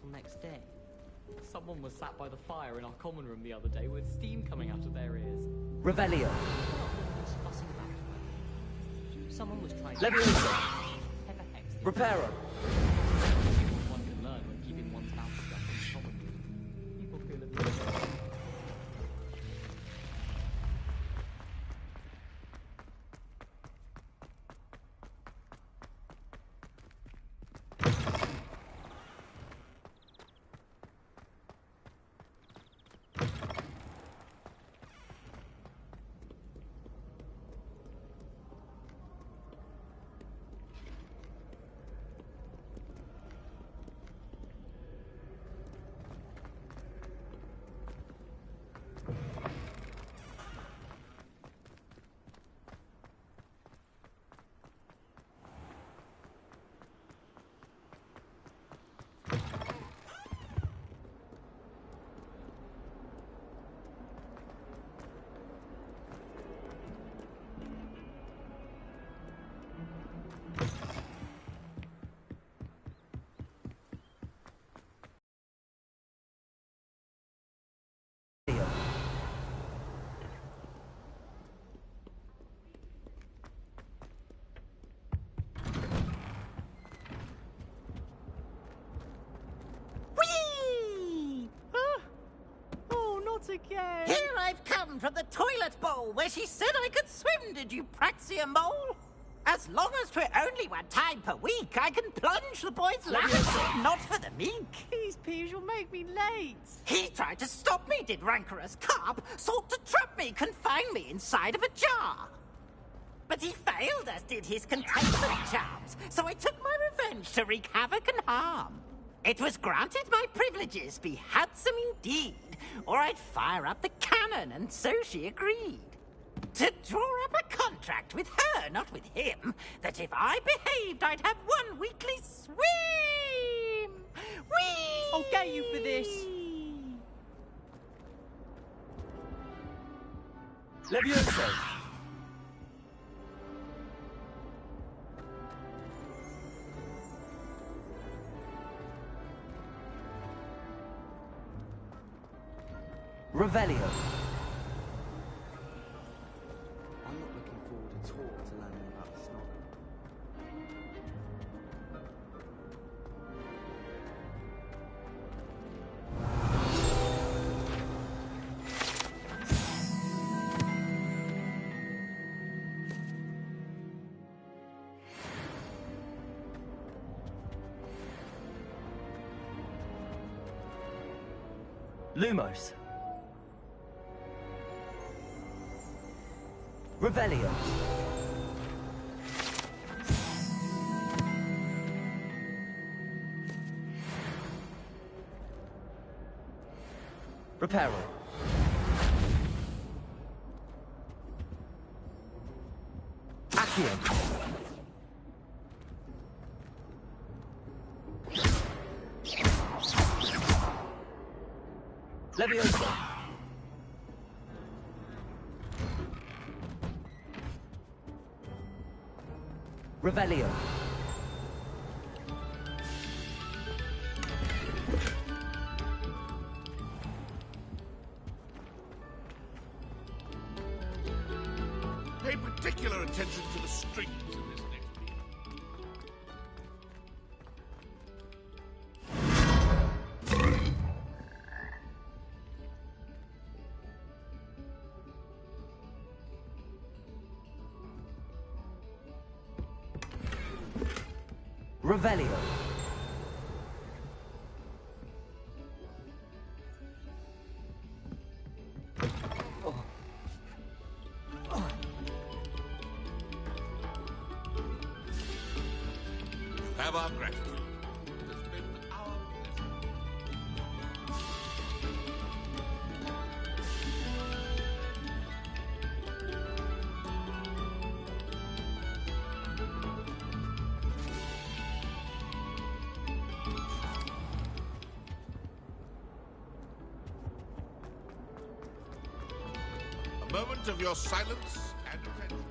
till next day. Someone was sat by the fire in our common room the other day with steam coming out of their ears. No Revelio. one was fussing about it. Someone was trying to... Leviosa. Pepper Hex. Reparo. One can learn when keeping one's mouth shut in the common room. People feel a little... Again. Here I've come from the toilet bowl where she said I could swim, did you Praxia mole? As long as 'twere only one time per week, I can plunge the boy's lavatory, not for the meek. These peas will make me late. He tried to stop me, did rancorous carp, sought to trap me, confine me inside of a jar. But he failed, as did his containment charms, so I took my revenge to wreak havoc and harm. It was granted my privileges be handsome indeed, or I'd fire up the cannon, and so she agreed. To draw up a contract with her, not with him, that if I behaved, I'd have one weekly swim! Whee! I'll get you for this. Leviosa. Revelio. I'm not looking forward at all to learning about the snob. Lumos. Revelio. Reparo. Accio. Leviosa. Revelio. Pay particular attention to the strings in this next piece. Revelio. You have our gratitude. It has been our pleasure. A moment of your silence and attention.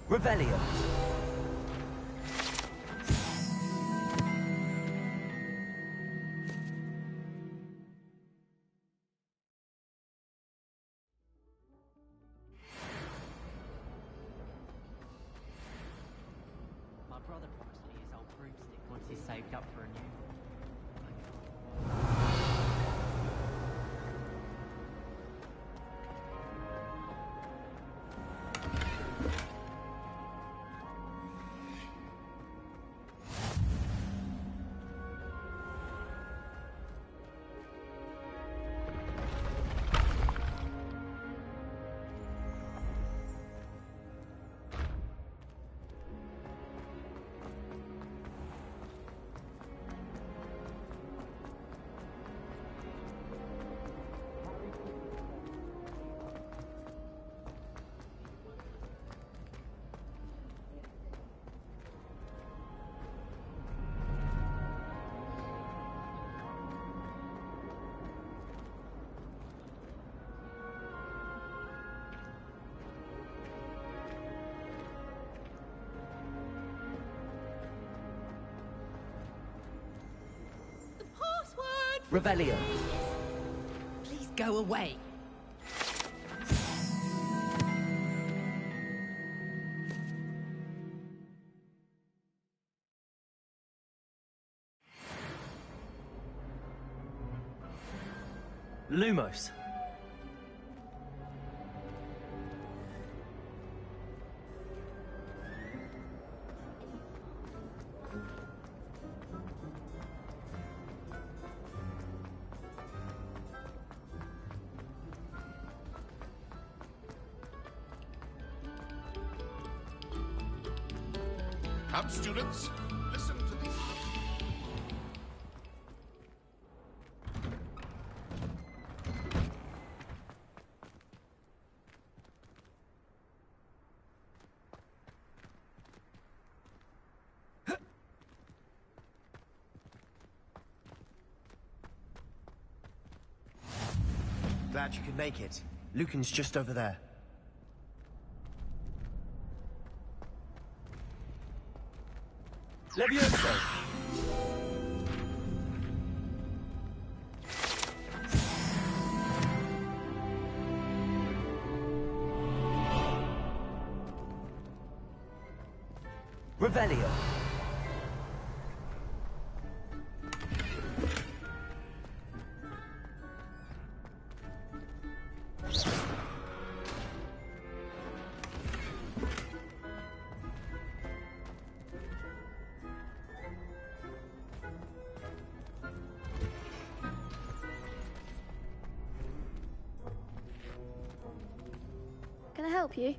Revelio. My brother promised me his old broomstick once he's saved up for a new one. Revelio. Please go away. Lumos. Come, students, listen to these. Glad you could make it. Lucan's just over there. Levioso. Revelio. Can I help you?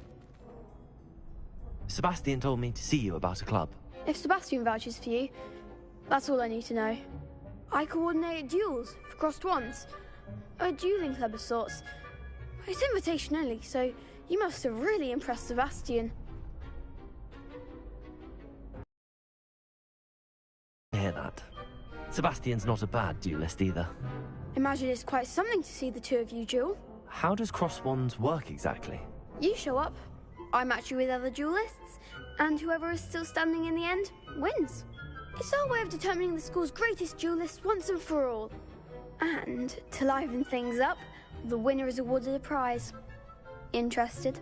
Sebastian told me to see you about a club. If Sebastian vouches for you, that's all I need to know. I coordinate duels for crossed ones. A dueling club of sorts. It's invitation only, so you must have really impressed Sebastian. I hear that. Sebastian's not a bad duelist either. Imagine it's quite something to see the two of you duel. How does cross wands work exactly? You show up, I match you with other duelists, and whoever is still standing in the end wins. It's our way of determining the school's greatest duelist once and for all. And to liven things up, the winner is awarded a prize. Interested?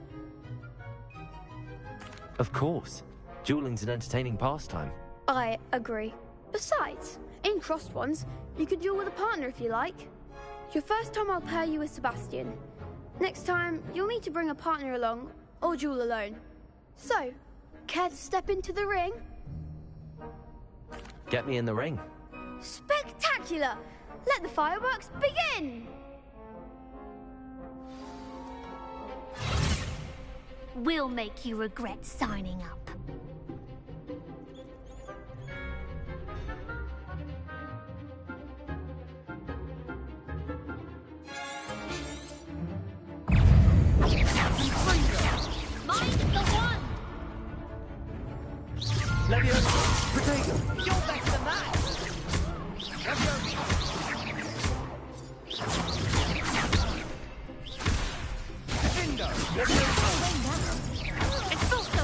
Of course. Dueling's an entertaining pastime. I agree. Besides, in crossed ones, you could duel with a partner if you like. Your first time I'll pair you with Sebastian. Next time, you'll need to bring a partner along, or duel alone. So, care to step into the ring? Get me in the ring. Spectacular! Let the fireworks begin! We'll make you regret signing up. Mind the one! Levioso. Protego. You're better than that! Expulso!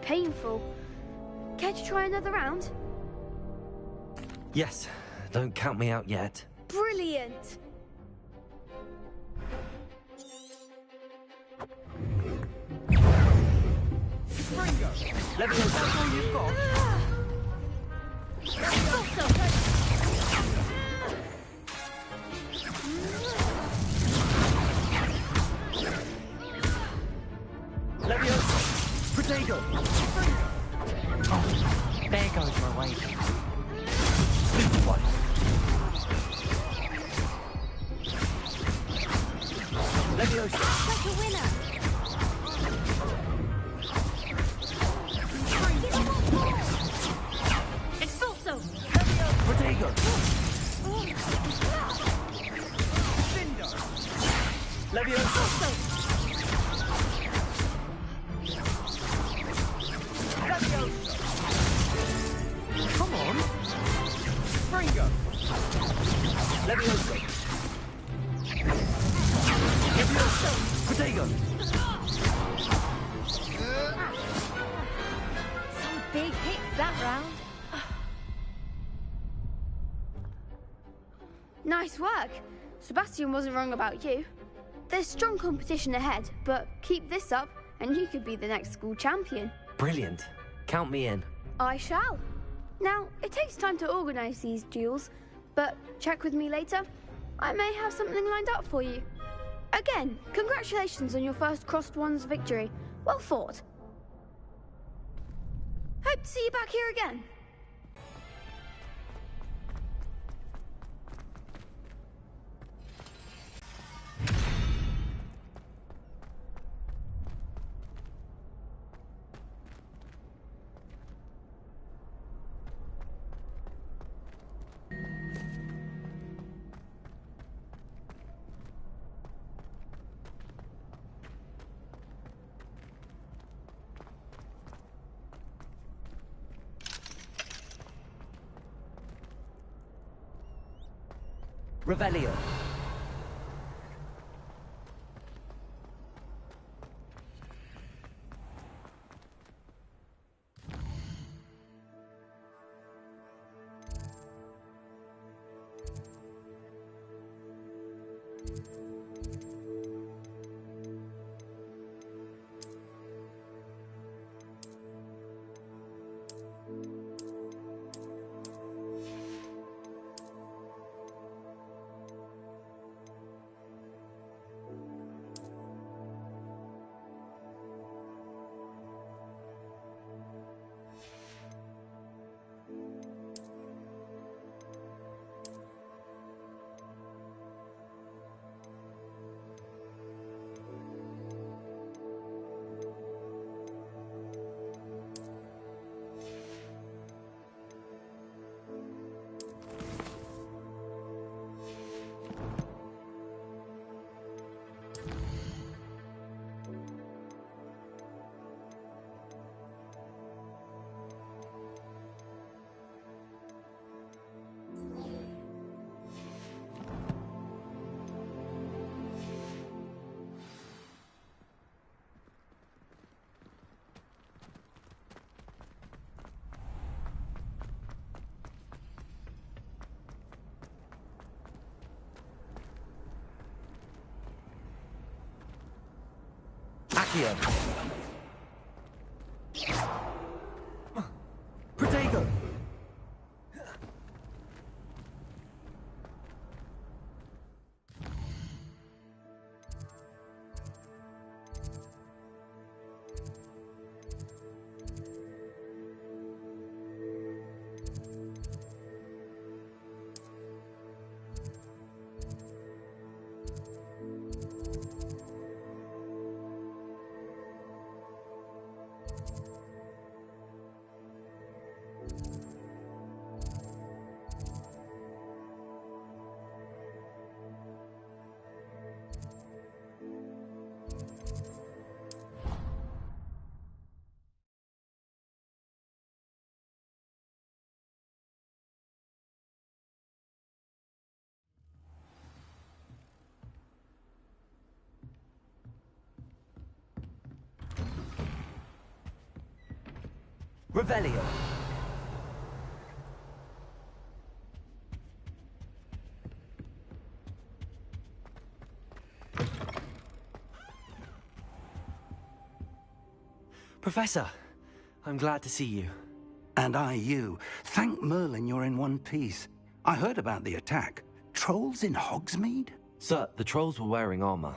painful. Care to try another round? Yes, don't count me out yet. Brilliant! Leviosa! That's all you've got. Leviosa! Protego! There goes my way. Super one! Leviosa! Like a winner. Expulso. Protego! Leviosa! Come on. Fringo. Leviosa! Leviosa! Protego! Some big hits that round. Nice work. Sebastian wasn't wrong about you. There's strong competition ahead, but keep this up and you could be the next school champion. Brilliant. Count me in. I shall. Now, it takes time to organise these duels, but check with me later. I may have something lined up for you. Again, congratulations on your first Crossed Ones victory. Well fought. Hope to see you back here again. Revelio. Accio. Protego. Revelio. Professor, I'm glad to see you. And I you. Thank Merlin you're in one piece. I heard about the attack. Trolls in Hogsmeade? Sir, the trolls were wearing armor.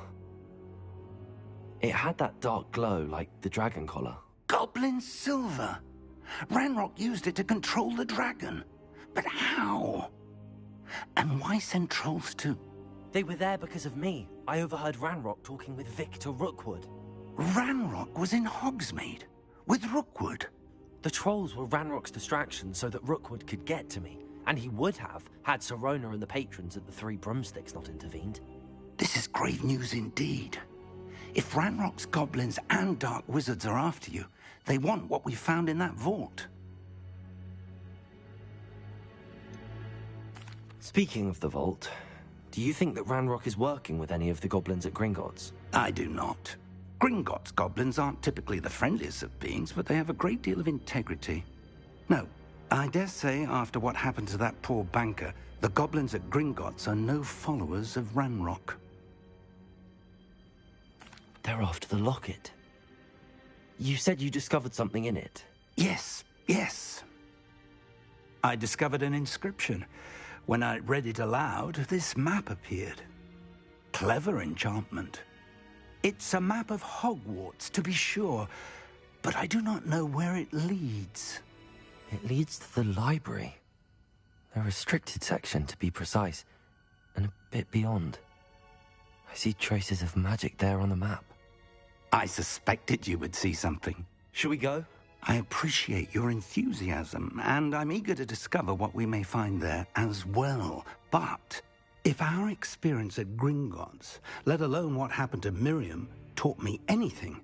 It had that dark glow like the dragon collar. Goblin silver. Ranrock used it to control the dragon. But how? And why send trolls too? They were there because of me. I overheard Ranrock talking with Victor Rookwood. Ranrock was in Hogsmeade? With Rookwood? The trolls were Ranrock's distraction so that Rookwood could get to me. And he would have, had Sirona and the patrons at the Three Broomsticks not intervened. This is grave news indeed. If Ranrock's goblins and dark wizards are after you, they want what we found in that vault. Speaking of the vault, do you think that Ranrock is working with any of the goblins at Gringotts? I do not. Gringotts goblins aren't typically the friendliest of beings, but they have a great deal of integrity. No, I dare say after what happened to that poor banker, the goblins at Gringotts are no followers of Ranrock. They're after the locket. You said you discovered something in it. Yes. I discovered an inscription. When I read it aloud, this map appeared. Clever enchantment. It's a map of Hogwarts, to be sure, but I do not know where it leads. It leads to the library. A restricted section, to be precise, and a bit beyond. I see traces of magic there on the map. I suspected you would see something. Shall we go? I appreciate your enthusiasm, and I'm eager to discover what we may find there as well. But if our experience at Gringotts, let alone what happened to Miriam, taught me anything,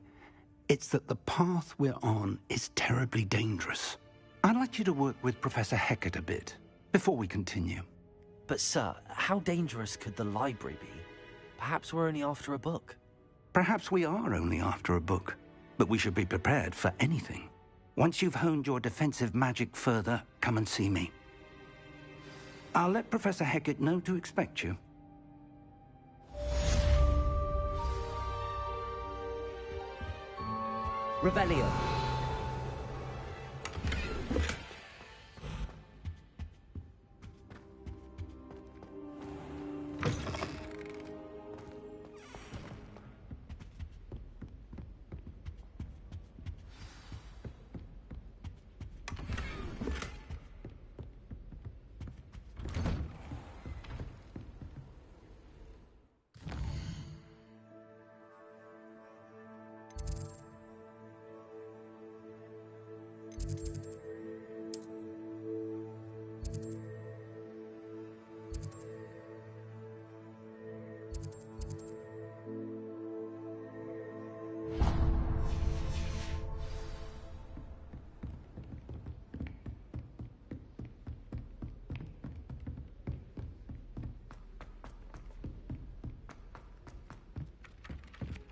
it's that the path we're on is terribly dangerous. I'd like you to work with Professor Hecat a bit before we continue. But sir, how dangerous could the library be? Perhaps we're only after a book. Perhaps we are only after a book, but we should be prepared for anything. Once you've honed your defensive magic further, come and see me. I'll let Professor Hecat know to expect you. Revelio.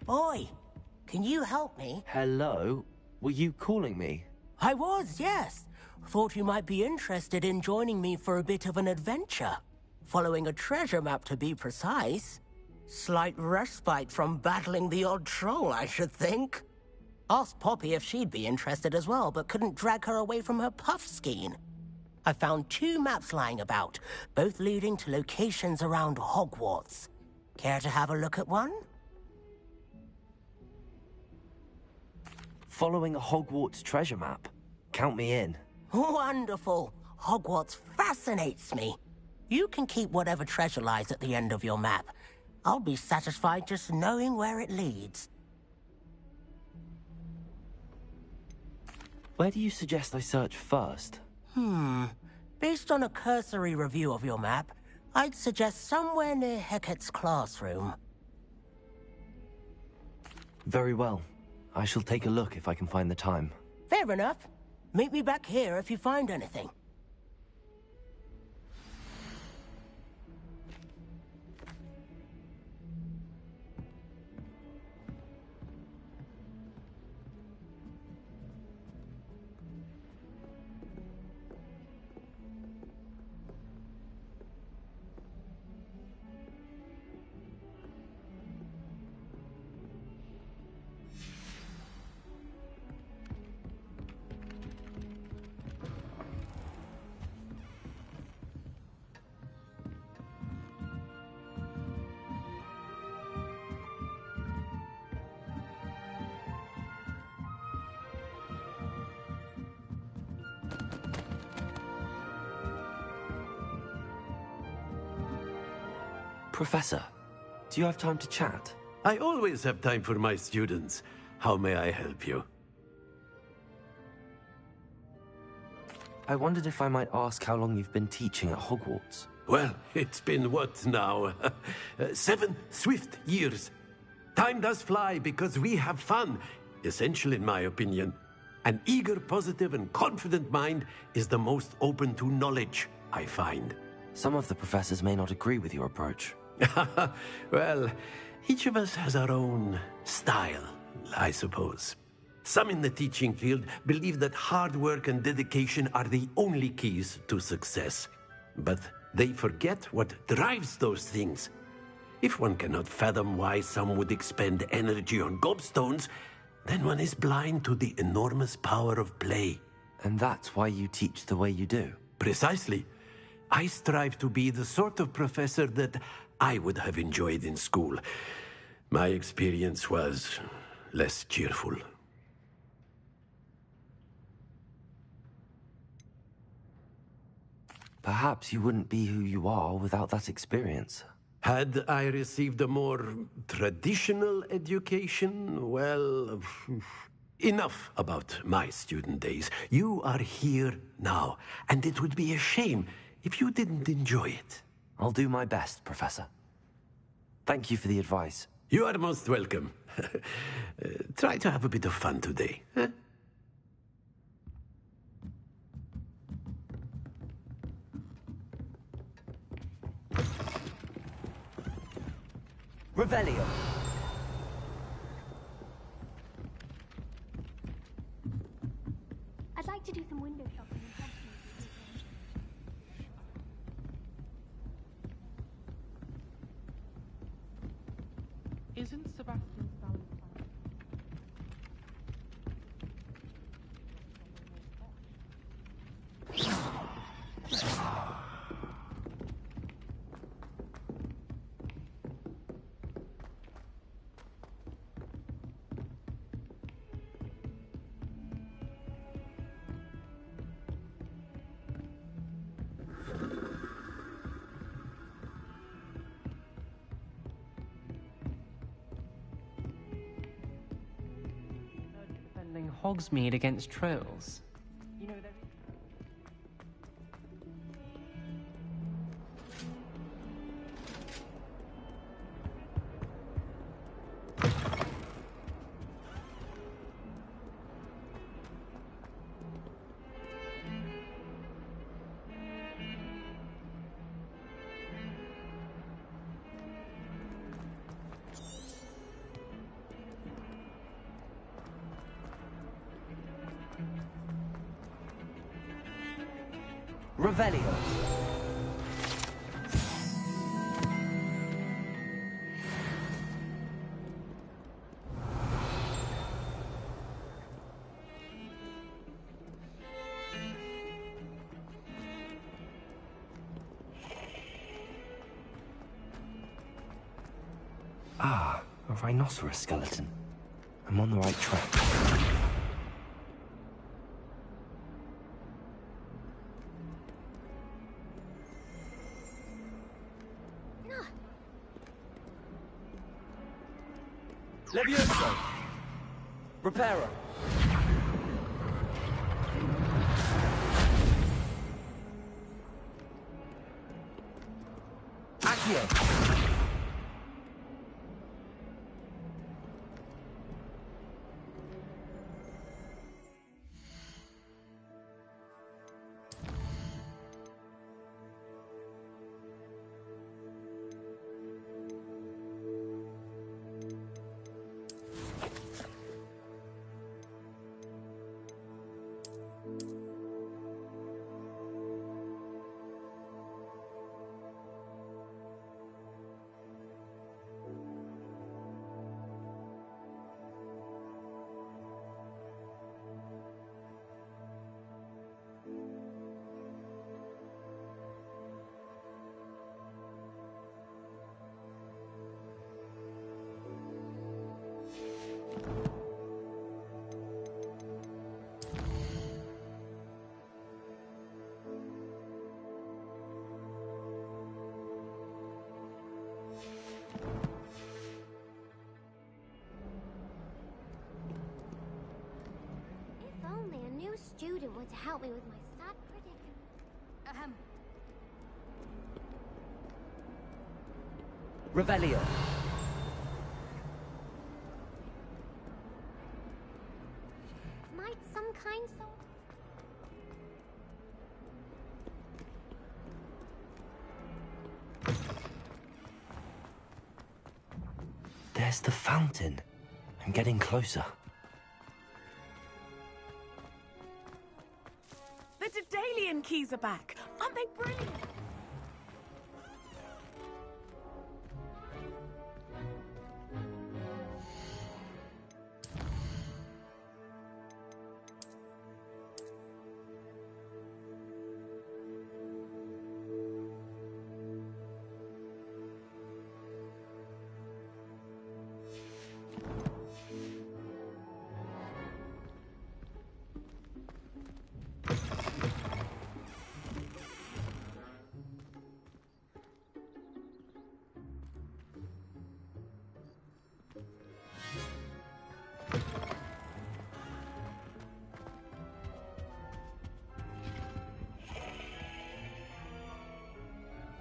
Boy, can you help me? Hello? Were you calling me? I was, yes. Thought you might be interested in joining me for a bit of an adventure. Following a treasure map, to be precise. Slight respite from battling the odd troll, I should think. Asked Poppy if she'd be interested as well, but couldn't drag her away from her puff skein. I found 2 maps lying about, both leading to locations around Hogwarts. Care to have a look at one? Following a Hogwarts treasure map? Count me in. Wonderful. Hogwarts fascinates me. You can keep whatever treasure lies at the end of your map. I'll be satisfied just knowing where it leads. Where do you suggest I search first? Based on a cursory review of your map, I'd suggest somewhere near Hecat's classroom. Very well. I shall take a look if I can find the time. Fair enough. Meet me back here if you find anything. Professor, do you have time to chat? I always have time for my students. How may I help you? I wondered if I might ask how long you've been teaching at Hogwarts. Well, it's been what now? 7 swift years. Time does fly because we have fun, essential in my opinion. An eager, positive, and confident mind is the most open to knowledge, I find. Some of the professors may not agree with your approach. Well, each of us has our own style, I suppose. Some in the teaching field believe that hard work and dedication are the only keys to success. But they forget what drives those things. If one cannot fathom why some would expend energy on gobstones, then one is blind to the enormous power of play. And that's why you teach the way you do? Precisely. I strive to be the sort of professor that I would have enjoyed in school. My experience was less cheerful. Perhaps you wouldn't be who you are without that experience. Had I received a more traditional education, well, enough about my student days. You are here now, and it would be a shame if you didn't enjoy it. I'll do my best, Professor. Thank you for the advice. You are most welcome. Try to have a bit of fun today, huh? Revelio. I'd like to do some window shopping in Hogsmeade. Isn't Sebastian Stalin fine? Defending Hogsmeade against trolls. You know, there is... Revelio. Ah, a rhinoceros skeleton. I'm on the right track. Levioso! Reparo! Accio! If only a new student were to help me with my sad predicament. Revelio. Might some kind soul... There's the fountain. I'm getting closer. The Daedalian keys are back. Aren't they brilliant?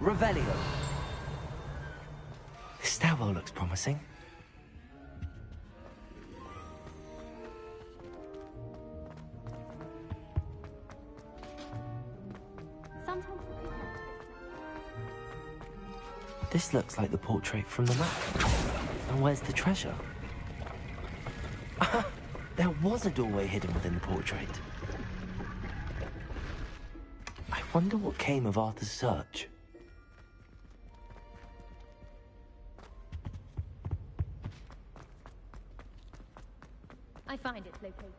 Revelio. This stairwell looks promising. Sometimes... This looks like the portrait from the map. And where's the treasure? There was a doorway hidden within the portrait. I wonder what came of Arthur's search. I find its location.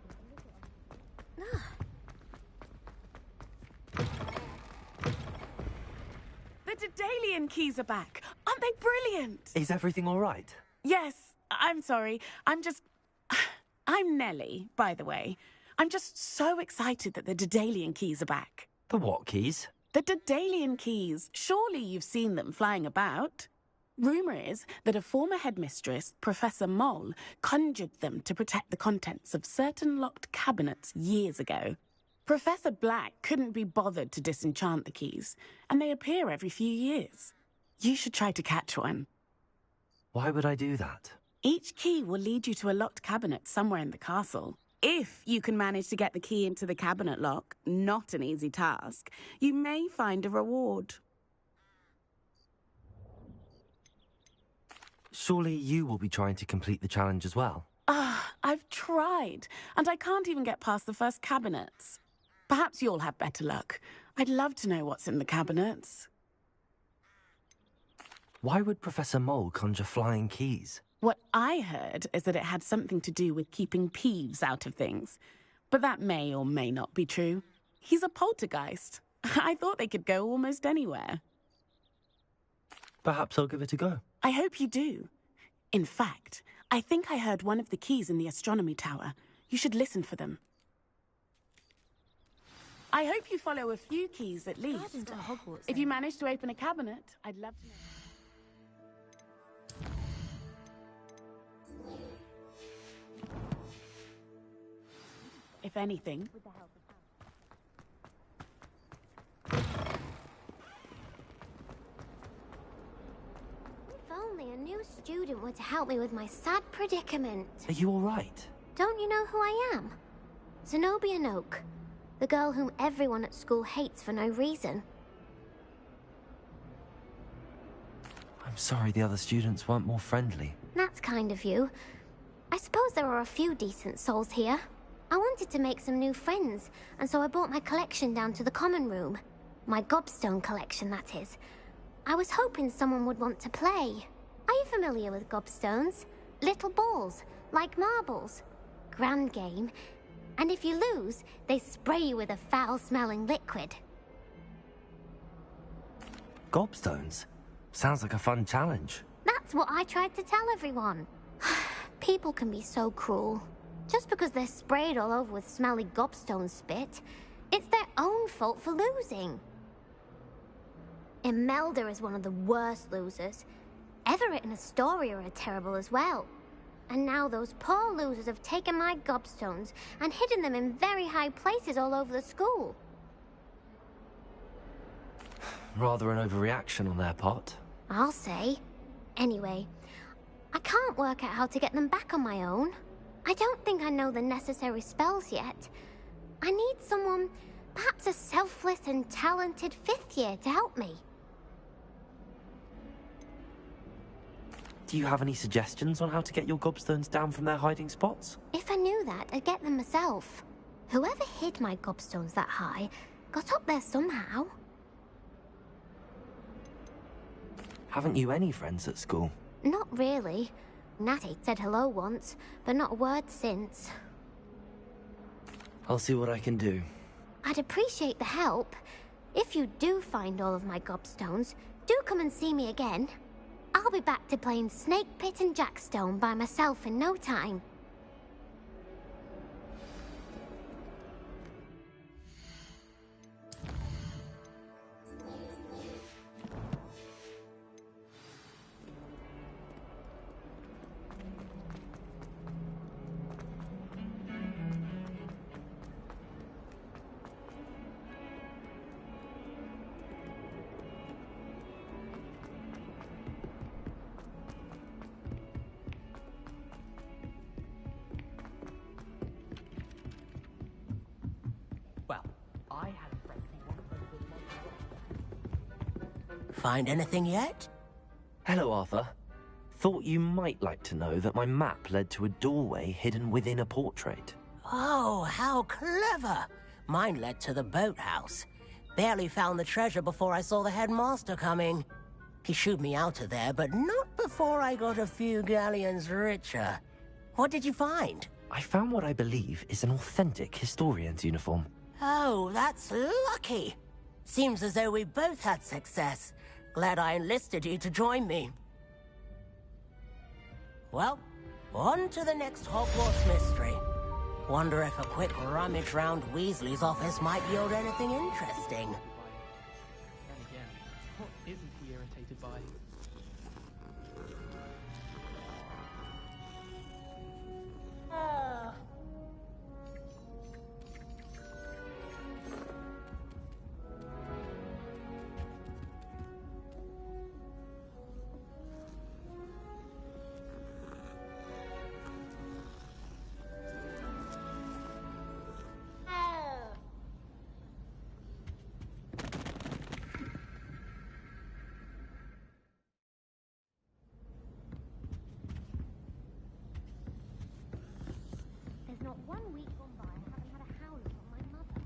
The Daedalian keys are back. Aren't they brilliant? Is everything all right? Yes, I'm sorry. I'm Nellie, by the way. I'm just so excited that the Daedalian keys are back. The what keys? The Daedalian keys. Surely you've seen them flying about. Rumour is that a former headmistress, Professor Moll, conjured them to protect the contents of certain locked cabinets years ago. Professor Black couldn't be bothered to disenchant the keys, and they appear every few years. You should try to catch one. Why would I do that? Each key will lead you to a locked cabinet somewhere in the castle. If you can manage to get the key into the cabinet lock, not an easy task, you may find a reward. Surely you will be trying to complete the challenge as well. I've tried, and I can't even get past the first cabinets. Perhaps you'll have better luck. I'd love to know what's in the cabinets. Why would Professor Mole conjure flying keys? What I heard is that it had something to do with keeping Peeves out of things. But that may or may not be true. He's a poltergeist. I thought they could go almost anywhere. Perhaps I'll give it a go. I hope you do. In fact, I think I heard one of the keys in the astronomy tower. You should listen for them. I hope you follow a few keys at least. If you manage to open a cabinet, I'd love to know. If anything. If only a new student were to help me with my sad predicament. Are you all right? Don't you know who I am? Zenobia Noak, the girl whom everyone at school hates for no reason. I'm sorry the other students weren't more friendly. That's kind of you. I suppose there are a few decent souls here. I wanted to make some new friends, and so I brought my collection down to the common room. My gobstone collection, that is. I was hoping someone would want to play. Are you familiar with gobstones? Little balls, like marbles. Grand game. And if you lose, they spray you with a foul-smelling liquid. Gobstones? Sounds like a fun challenge. That's what I tried to tell everyone. People can be so cruel. Just because they're sprayed all over with smelly gobstone spit, it's their own fault for losing. Imelda is one of the worst losers. Everett and Astoria are terrible as well. And now those poor losers have taken my gobstones and hidden them in very high places all over the school. Rather an overreaction on their part. I'll say. Anyway, I can't work out how to get them back on my own. I don't think I know the necessary spells yet. I need someone, perhaps a selfless and talented 5th year to help me. Do you have any suggestions on how to get your gobstones down from their hiding spots? If I knew that, I'd get them myself. Whoever hid my gobstones that high got up there somehow. Haven't you any friends at school? Not really. Natty said hello once, but not a word since. I'll see what I can do. I'd appreciate the help. If you do find all of my gobstones, do come and see me again. I'll be back to playing Snake Pit and Jackstone by myself in no time. Find anything yet? Hello, Arthur. Thought you might like to know that my map led to a doorway hidden within a portrait. Oh, how clever! Mine led to the boathouse. Barely found the treasure before I saw the headmaster coming. He shooed me out of there, but not before I got a few galleons richer. What did you find? I found what I believe is an authentic historian's uniform. Oh, that's lucky. Seems as though we both had success. Glad I enlisted you to join me. Well, on to the next Hogwarts mystery. Wonder if a quick rummage round Weasley's office might yield anything interesting. Then again, what isn't he irritated by? There's not 1 week gone by I haven't had a howler from my mother.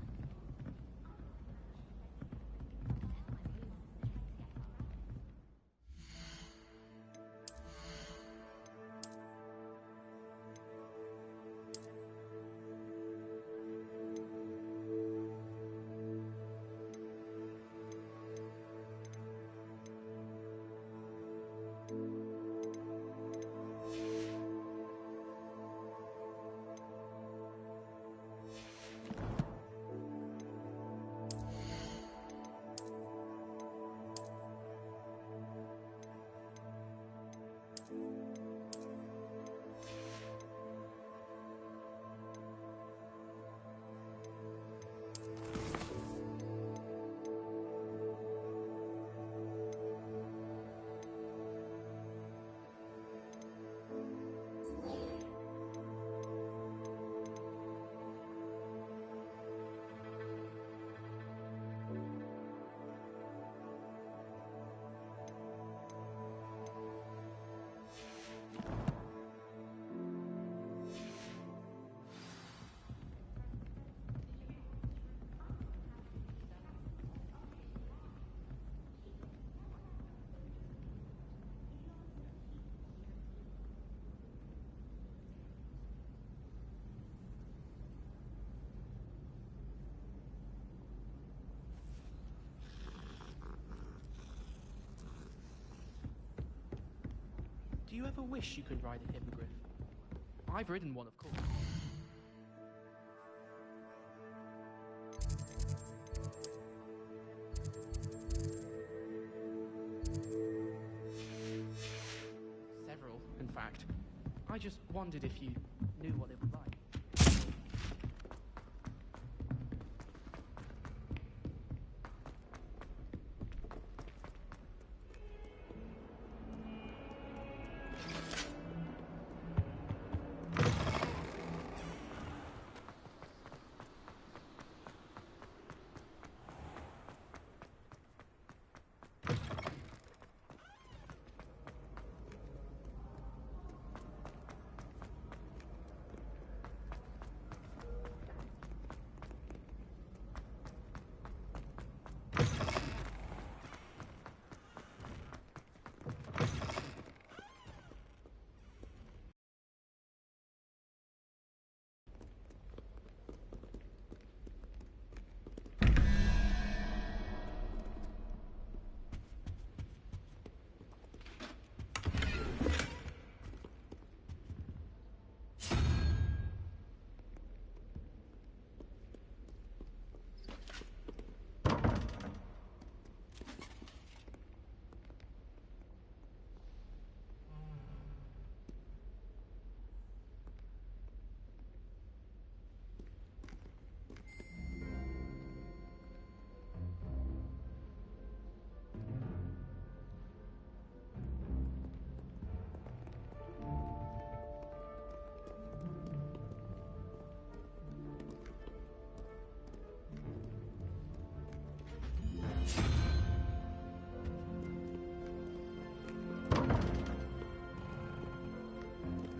Do you ever wish you could ride a hippogriff? I've ridden one, of course. fact. I just wondered if you knew what it was like.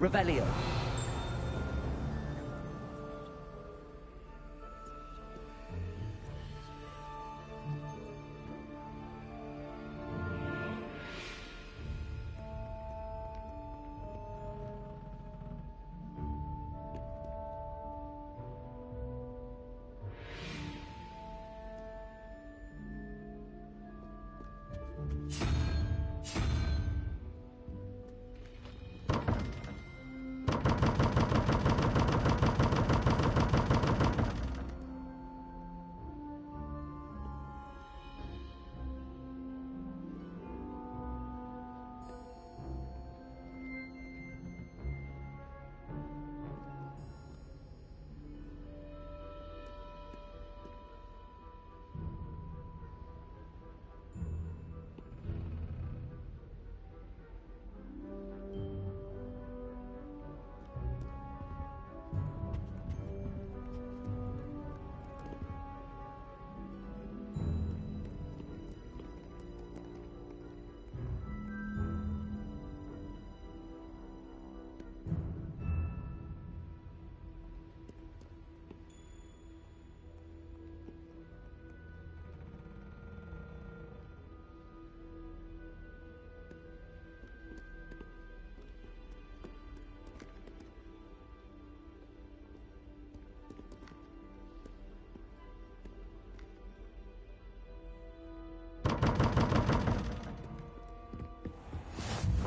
Revelio.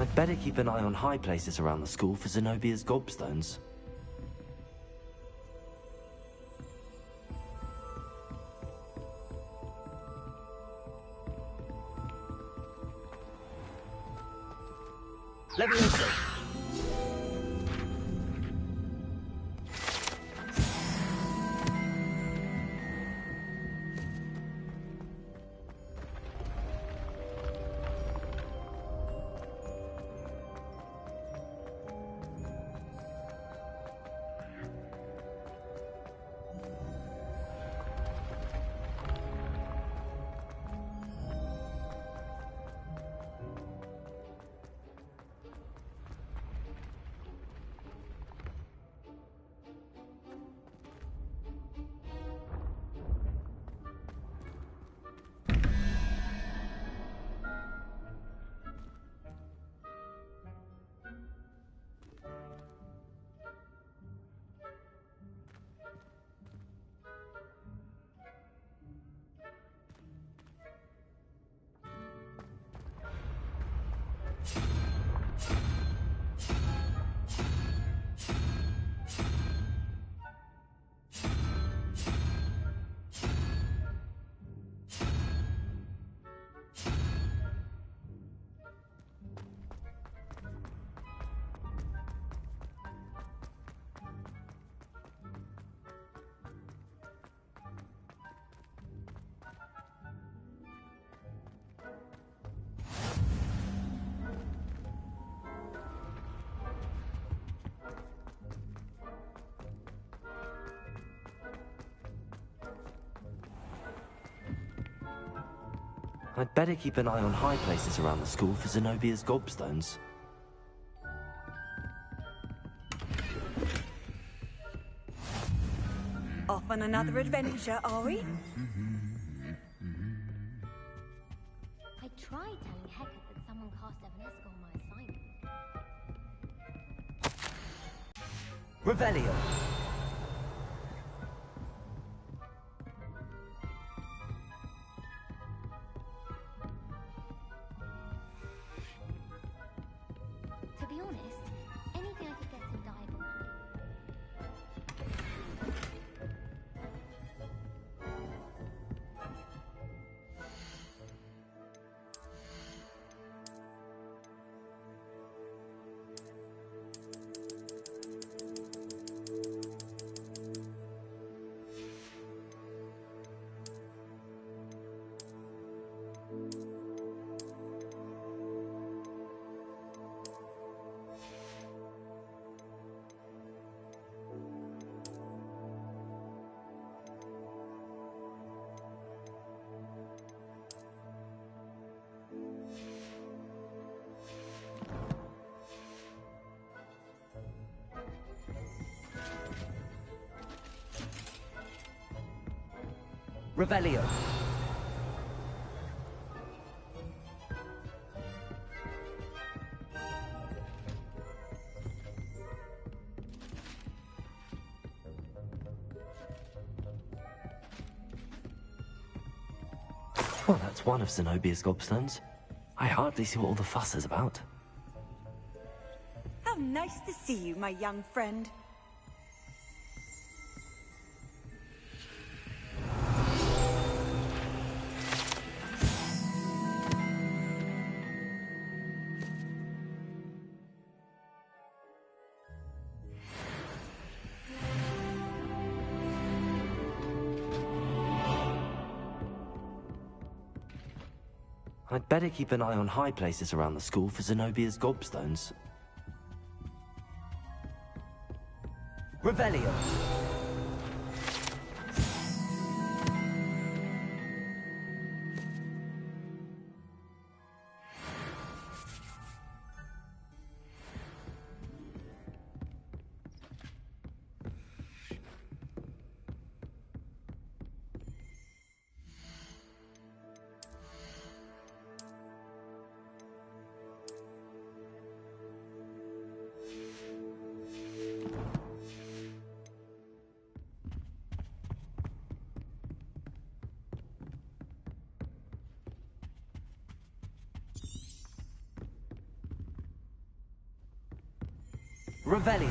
I'd better keep an eye on high places around the school for Zenobia's gobstones. Levioso! I'd better keep an eye on high places around the school for Zenobia's gobstones. Off on another adventure, are we? I tried telling Hecate that someone cast Evanesco on my assignment. Revelio! To be honest, anything I could get in diagonal. Revelio! Well, that's one of Zenobia's gobstones. I hardly see what all the fuss is about. How nice to see you, my young friend. I'd better keep an eye on high places around the school for Zenobia's gobstones. Revelio! Revelio!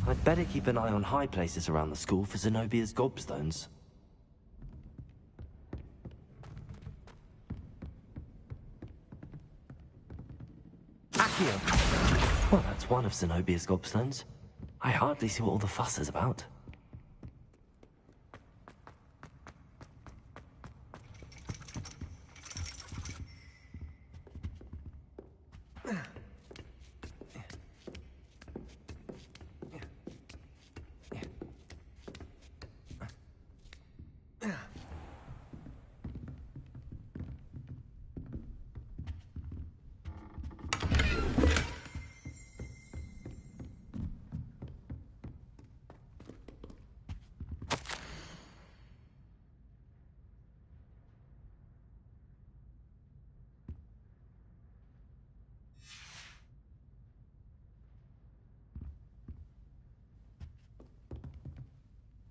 I'd better keep an eye on high places around the school for Zenobia's gobstones. Accio! Well, that's one of Zenobia's gobstones. I hardly see what all the fuss is about.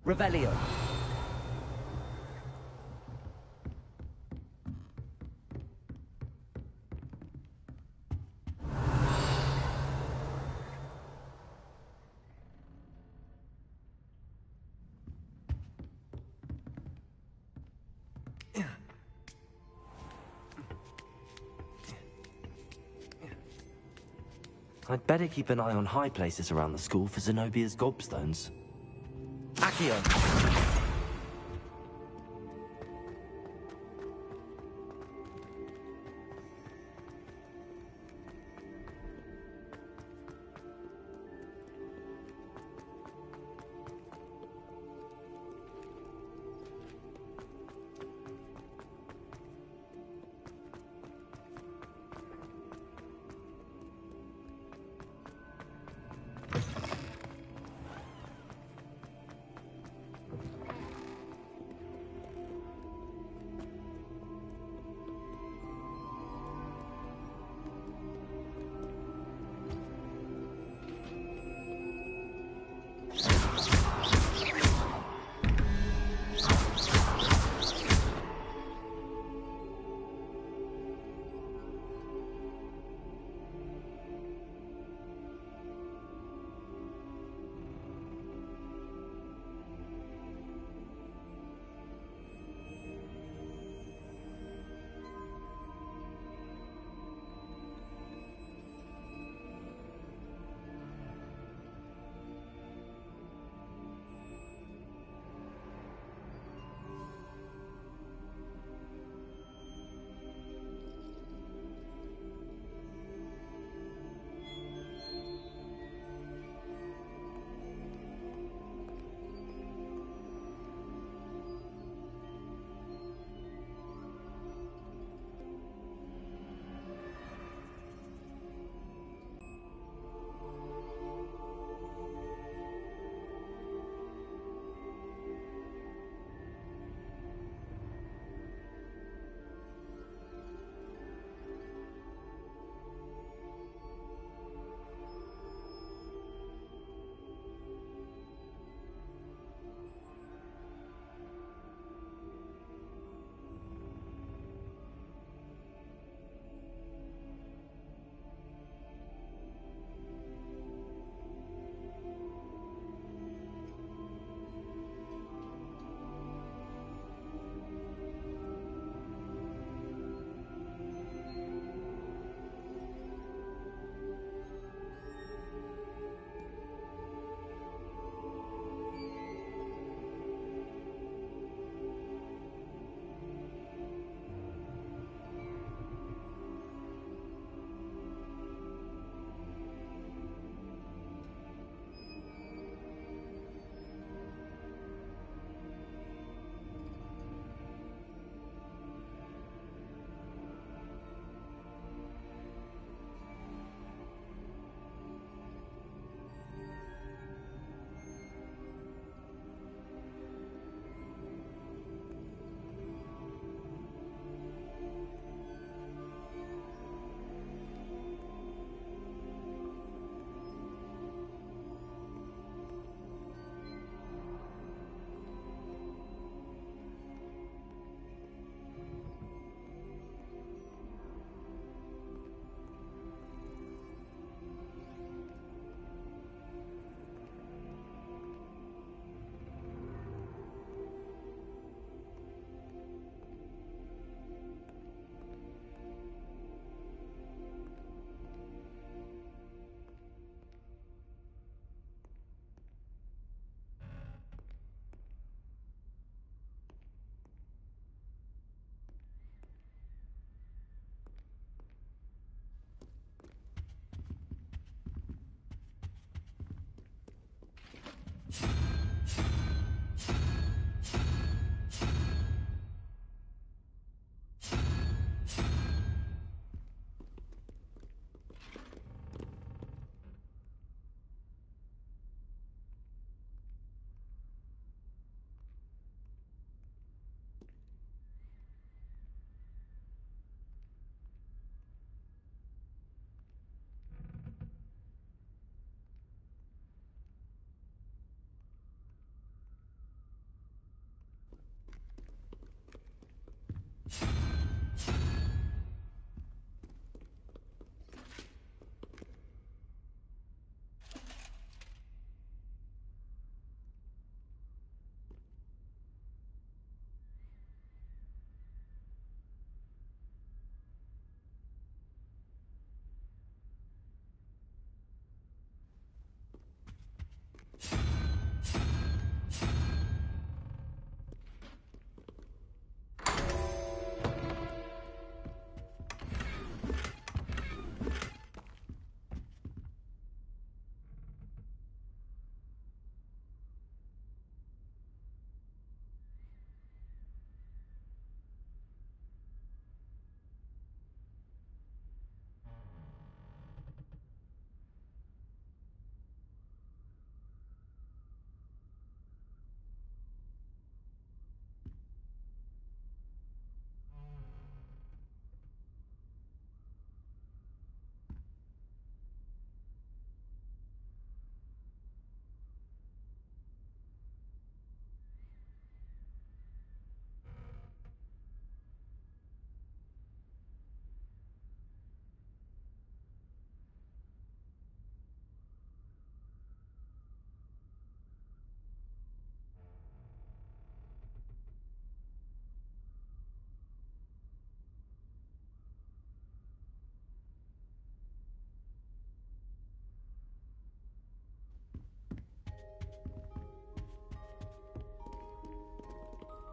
Revelio. I'd better keep an eye on high places around the school for Zenobia's gobstones. Accio!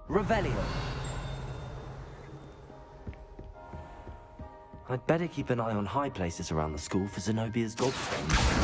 Revelio. I'd better keep an eye on high places around the school for Zenobia's gobstone.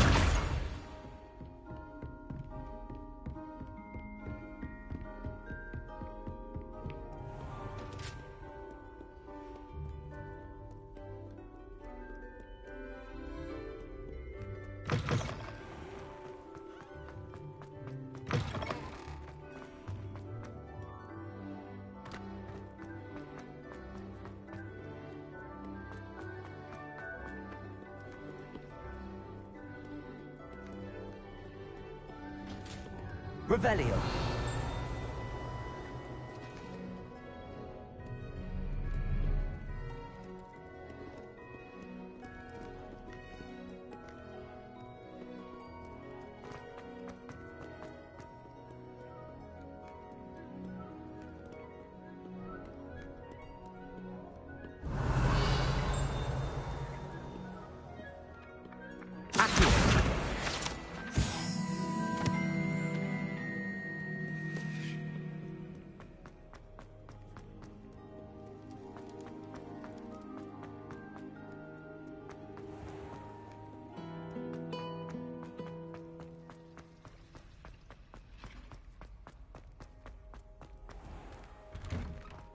Revelio.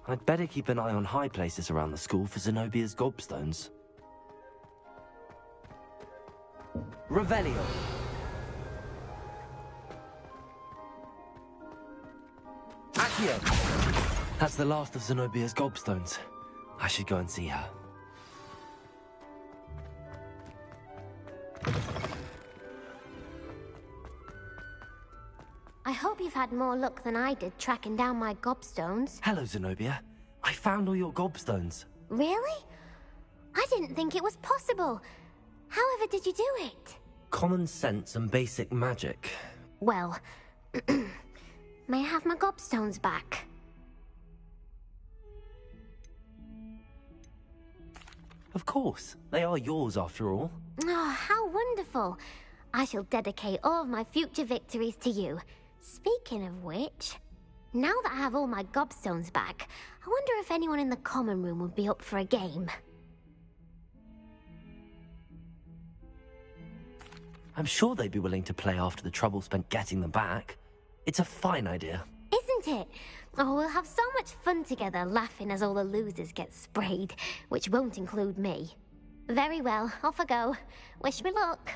I'd better keep an eye on high places around the school for Zenobia's gobstones. Revelio. Accio. That's the last of Zenobia's gobstones. I should go and see her. I hope you've had more luck than I did tracking down my gobstones. Hello, Zenobia. I found all your gobstones. Really? I didn't think it was possible. However did you do it? Common sense and basic magic. Well, may I have my gobstones back? Of course. They are yours after all. Oh, how wonderful. I shall dedicate all of my future victories to you. Speaking of which, now that I have all my gobstones back, I wonder if anyone in the common room would be up for a game. I'm sure they'd be willing to play after the trouble spent getting them back. It's a fine idea. Isn't it? Oh, we'll have so much fun together, laughing as all the losers get sprayed, which won't include me. Very well, off I go. Wish me luck.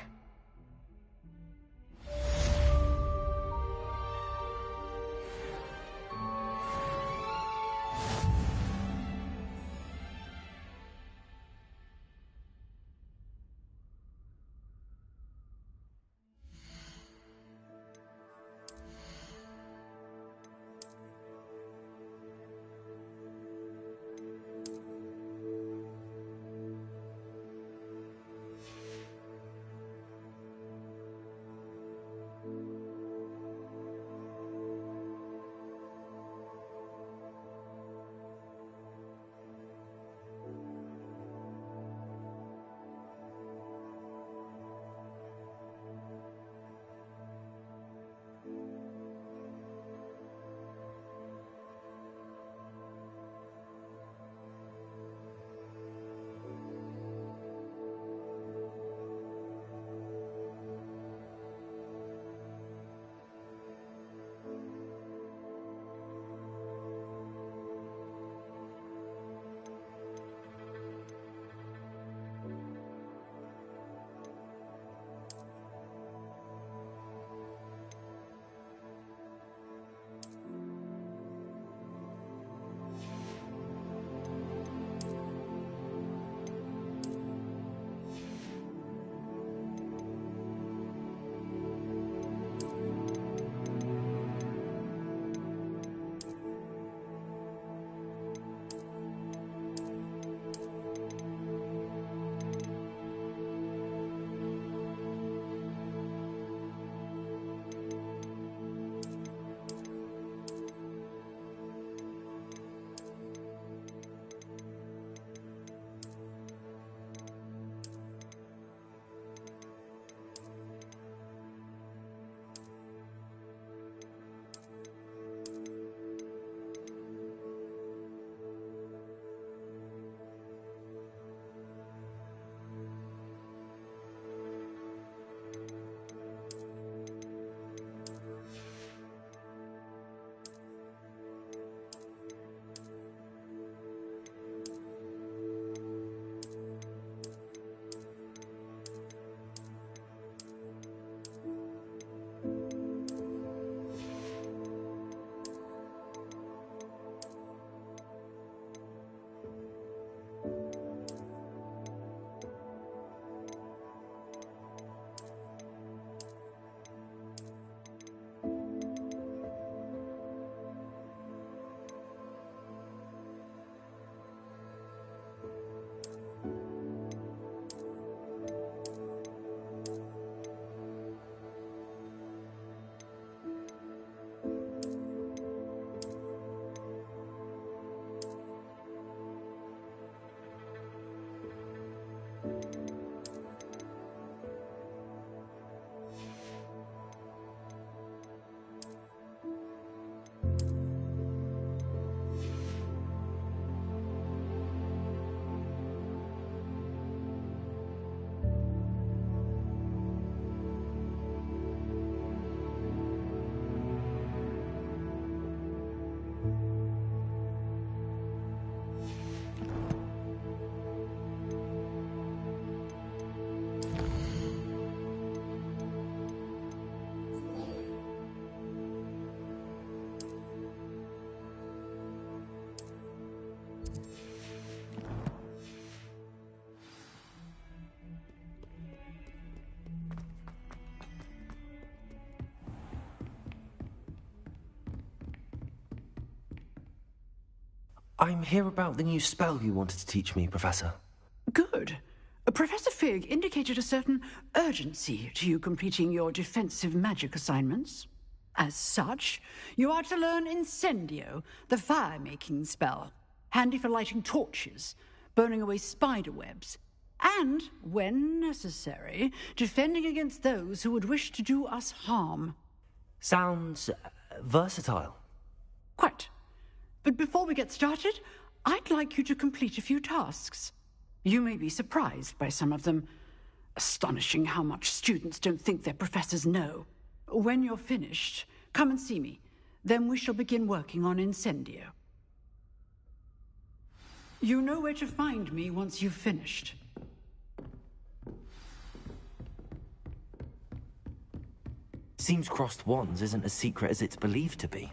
I'm here about the new spell you wanted to teach me, Professor. Good. Professor Fig indicated a certain urgency to you completing your defensive magic assignments. As such, you are to learn Incendio, the fire-making spell, handy for lighting torches, burning away spider webs, and, when necessary, defending against those who would wish to do us harm. Sounds versatile. Quite. But before we get started, I'd like you to complete a few tasks. You may be surprised by some of them. Astonishing how much students don't think their professors know. When you're finished, come and see me. Then we shall begin working on Incendio. You know where to find me once you've finished. Seems crossed wands isn't as secret as it's believed to be.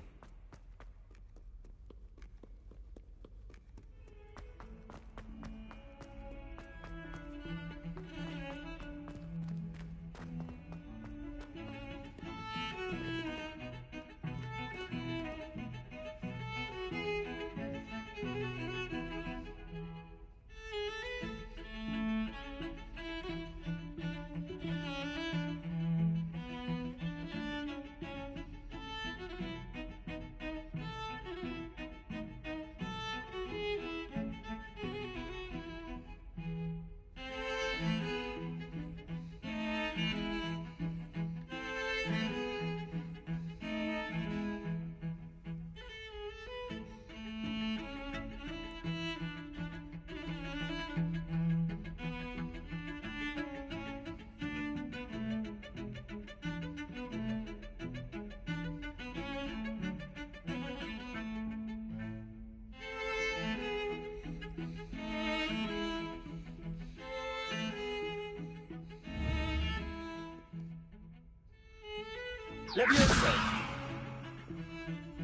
Levioso!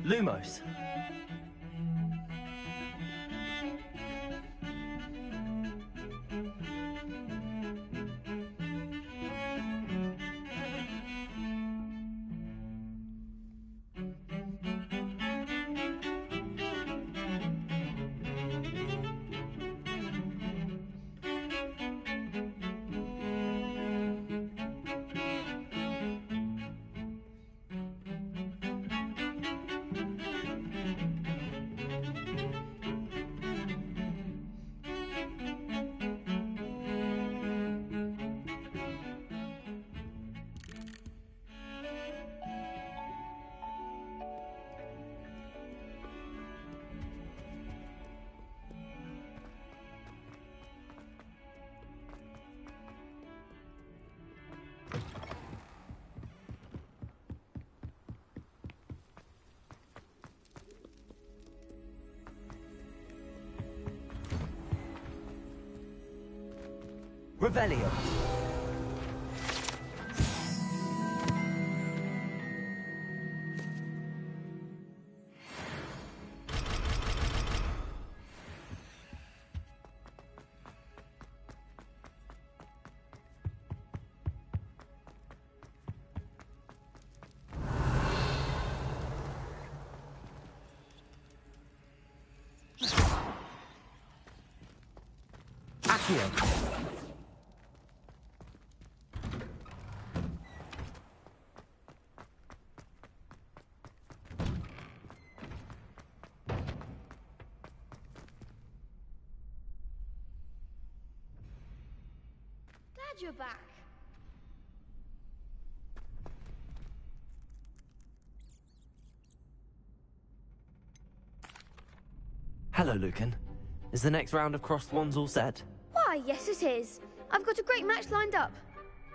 Lumos! Revelio. Accio. Glad you're back. Hello, Lucan. Is the next round of crossed wands all set? Why, yes it is. I've got a great match lined up.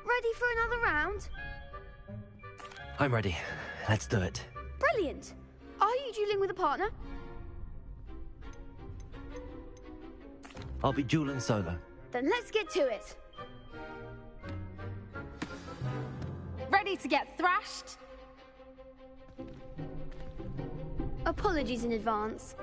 Ready for another round? I'm ready. Let's do it. Brilliant. Are you dueling with a partner? I'll be dueling solo. Then let's get to it. Ready to get thrashed? Apologies in advance.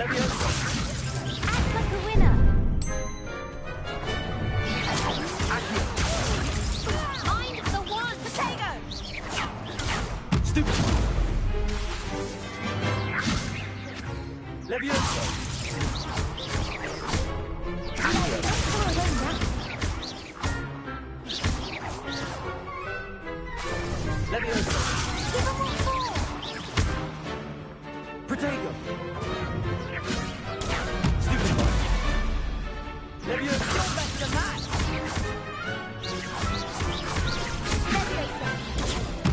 Act like a winner. Mind the one. Potato. Stupid. Levioso. Levioso. Give him what for. Protego. Stupid one. Levioso. You're better than that.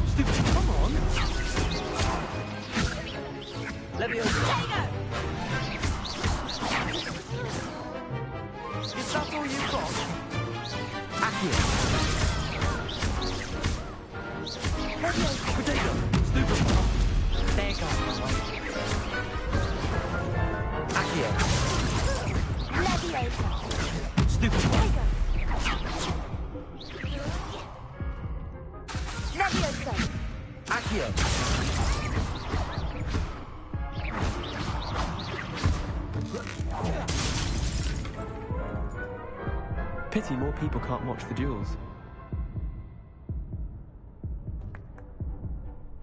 Stupid. Come on. Levioso. Potato. Is that all you've got? Accio. Potato. Stupid one. There you go. Accio. Leviosa. Stupid one. Leviosa. Accio. Pity more people can't watch the duels.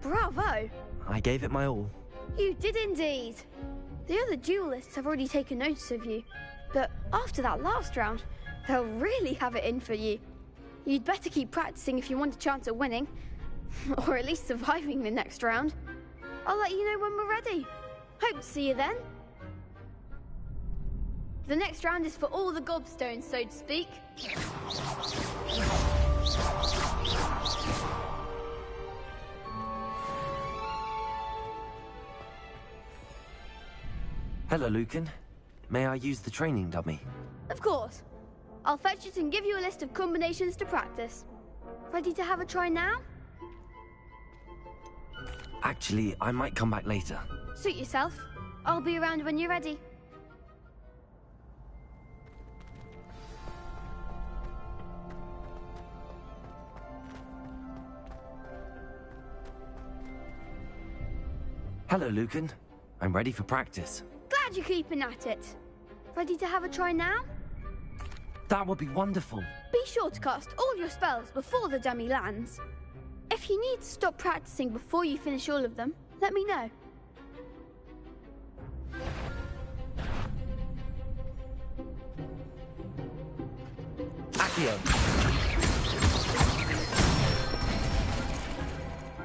Bravo! I gave it my all. You did indeed. The other duelists have already taken notice of you, but after that last round, they'll really have it in for you. You'd better keep practicing if you want a chance at winning, or at least surviving the next round. I'll let you know when we're ready. Hope to see you then. The next round is for all the gobstones, so to speak. Hello, Lucan. May I use the training dummy? Of course. I'll fetch it and give you a list of combinations to practice. Ready to have a try now? Actually, I might come back later. Suit yourself. I'll be around when you're ready. Hello, Lucan. I'm ready for practice. Glad you're keeping at it. Ready to have a try now? That would be wonderful. Be sure to cast all your spells before the dummy lands. If you need to stop practicing before you finish all of them, let me know. Accio.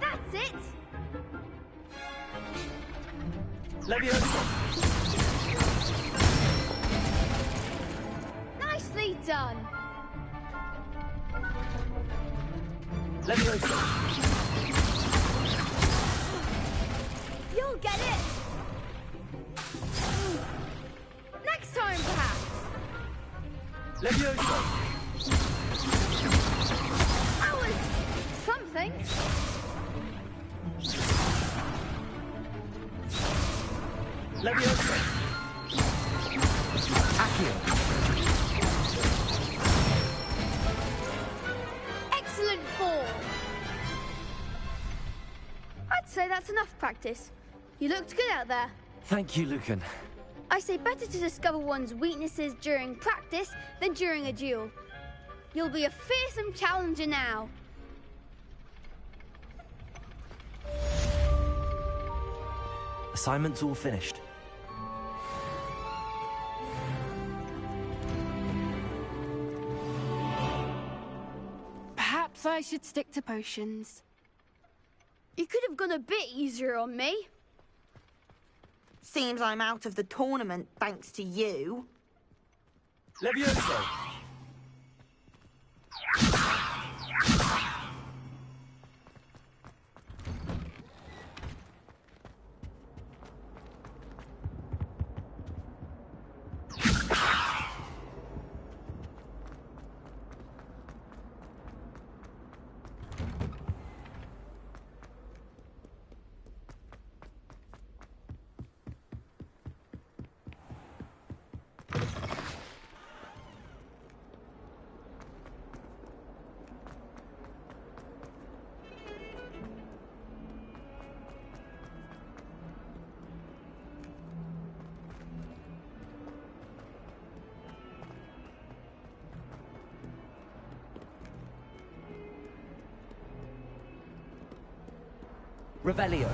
That's it! Leviosa. Nicely done! Leviosa. You'll get it! Next time, perhaps! Leviosa. That was something. Leviosa. Accio. Excellent form! I'd say that's enough practice. You looked good out there. Thank you, Lucan. I say better to discover one's weaknesses during practice than during a duel. You'll be a fearsome challenger now. Assignment's all finished. Perhaps I should stick to potions. You could have gone a bit easier on me. Seems I'm out of the tournament thanks to you. Leviosa. Revelio.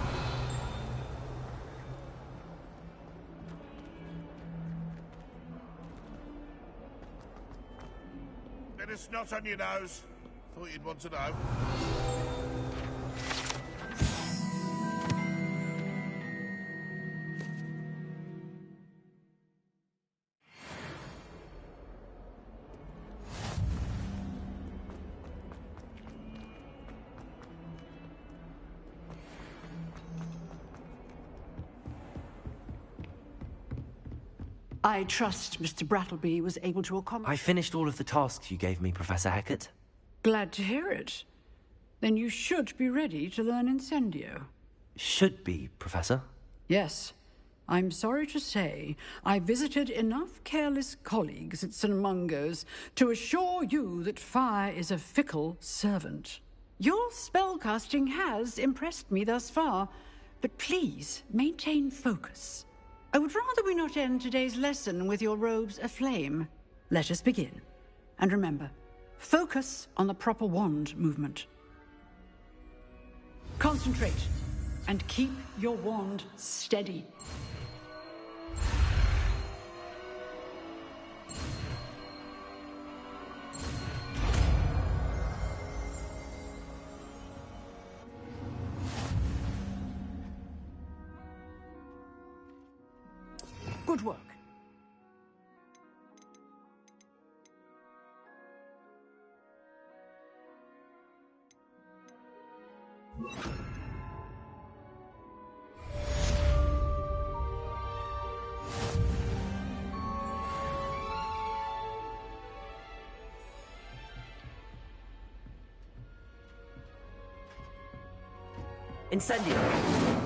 Bit of snot on your nose. Thought you'd want to know. I trust Mr. Brattleby was able to accommodate... I finished all of the tasks you gave me, Professor Hecat. Glad to hear it. Then you should be ready to learn Incendio. Should be, Professor. Yes. I'm sorry to say, I visited enough careless colleagues at St. Mungo's to assure you that fire is a fickle servant. Your spellcasting has impressed me thus far, but please maintain focus. I would rather we not end today's lesson with your robes aflame. Let us begin. And remember, focus on the proper wand movement. Concentrate, and keep your wand steady. Good work. Incendio.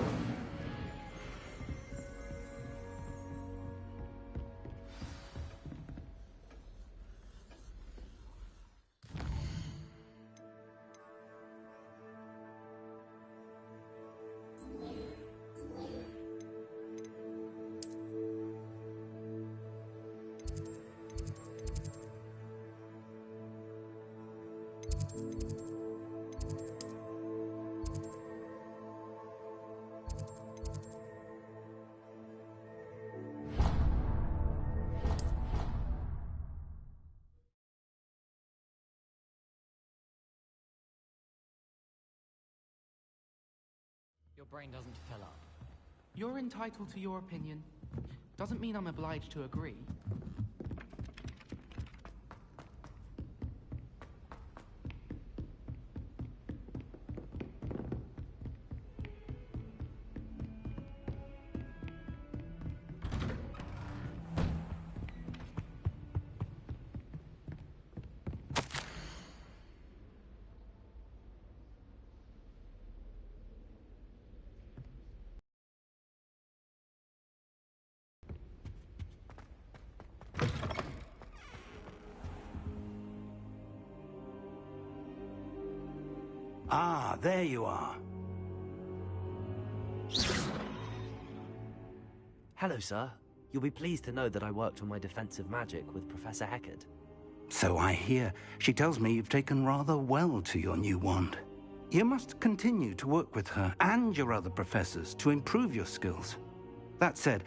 Your brain doesn't fill up. You're entitled to your opinion. Doesn't mean I'm obliged to agree. Ah, there you are. Hello, sir. You'll be pleased to know that I worked on my defensive magic with Professor Hecat. So I hear. She tells me you've taken rather well to your new wand. You must continue to work with her and your other professors to improve your skills. That said,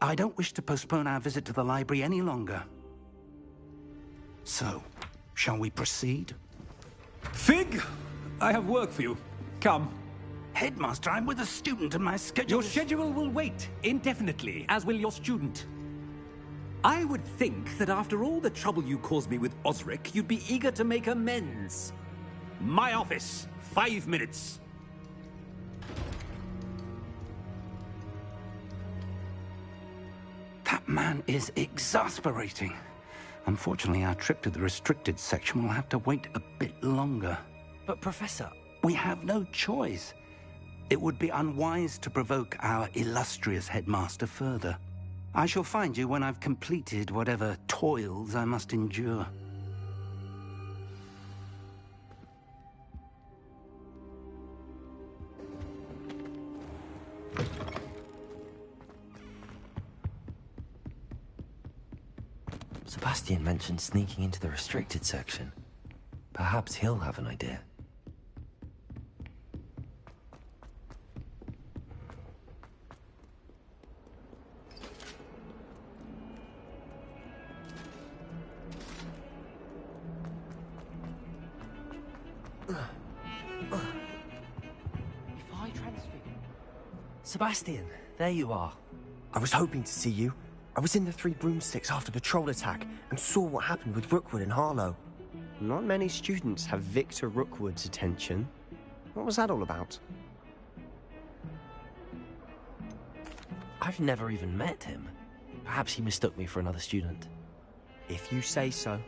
I don't wish to postpone our visit to the library any longer. So, shall we proceed? Fig! I have work for you. Come. Headmaster, I'm with a student and my schedule... Your schedule will wait indefinitely, as will your student. I would think that after all the trouble you caused me with Osric, you'd be eager to make amends. My office. 5 minutes. That man is exasperating. Unfortunately, our trip to the restricted section will have to wait a bit longer. But, Professor... We have no choice. It would be unwise to provoke our illustrious headmaster further. I shall find you when I've completed whatever toils I must endure. Sebastian mentioned sneaking into the restricted section. Perhaps he'll have an idea. Sebastian, there you are. I was hoping to see you. I was in the Three Broomsticks after the troll attack and saw what happened with Rookwood and Harlow. Not many students have Victor Rookwood's attention. What was that all about? I've never even met him. Perhaps he mistook me for another student. If you say so.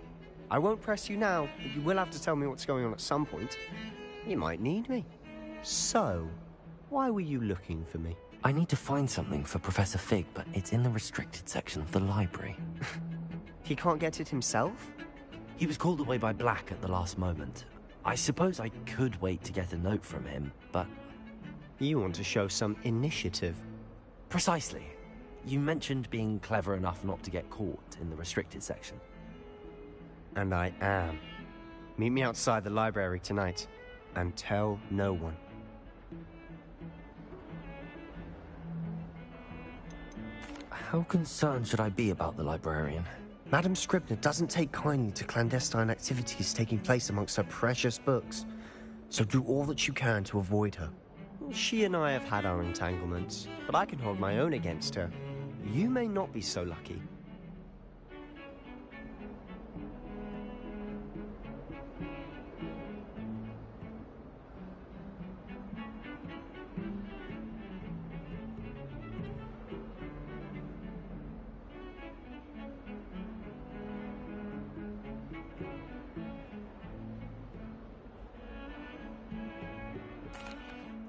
I won't press you now, but you will have to tell me what's going on at some point. You might need me. So, why were you looking for me? I need to find something for Professor Fig, but it's in the restricted section of the library. He can't get it himself? He was called away by Black at the last moment. I suppose I could wait to get a note from him, but... You want to show some initiative. Precisely. You mentioned being clever enough not to get caught in the restricted section. And I am. Meet me outside the library tonight, and tell no one. How concerned should I be about the librarian? Madame Scribner doesn't take kindly to clandestine activities taking place amongst her precious books, so do all that you can to avoid her. She and I have had our entanglements, but I can hold my own against her. You may not be so lucky.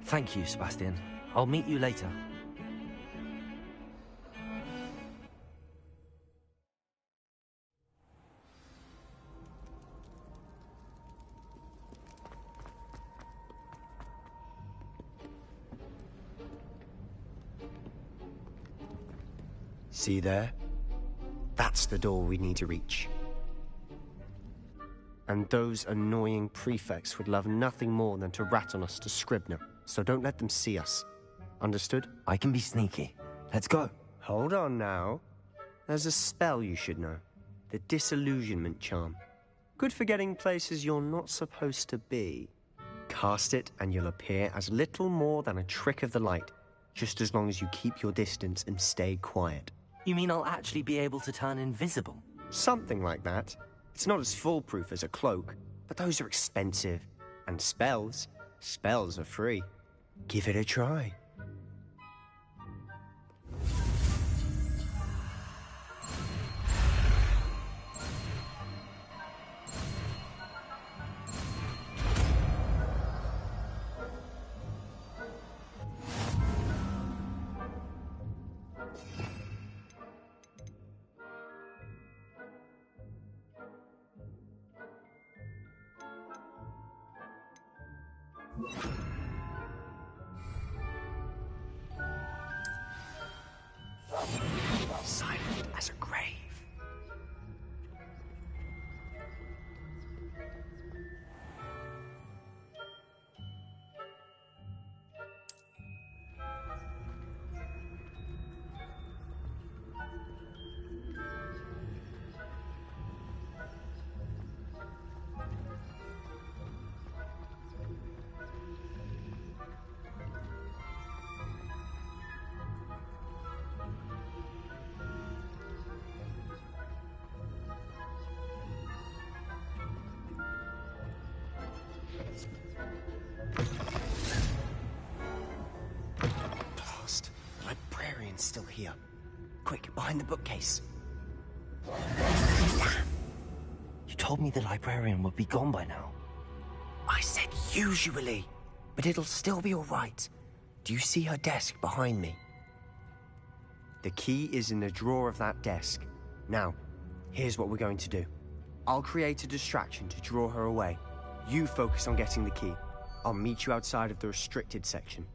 Thank you, Sebastian. I'll meet you later. See there? That's the door we need to reach. And those annoying prefects would love nothing more than to rat on us to Scribner, so don't let them see us. Understood? I can be sneaky. Let's go. Hold on now. There's a spell you should know. The Disillusionment Charm. Good for getting places you're not supposed to be. Cast it and you'll appear as little more than a trick of the light, just as long as you keep your distance and stay quiet. You mean I'll actually be able to turn invisible? Something like that. It's not as foolproof as a cloak, but those are expensive. And spells are free. Give it a try. Silent as a grave. Blast. The librarian's still here. Quick, behind the bookcase. You told me the librarian would be gone by now. I said usually, but it'll still be all right. Do you see her desk behind me? The key is in the drawer of that desk. Now, here's what we're going to do. I'll create a distraction to draw her away. You focus on getting the key. I'll meet you outside of the restricted section.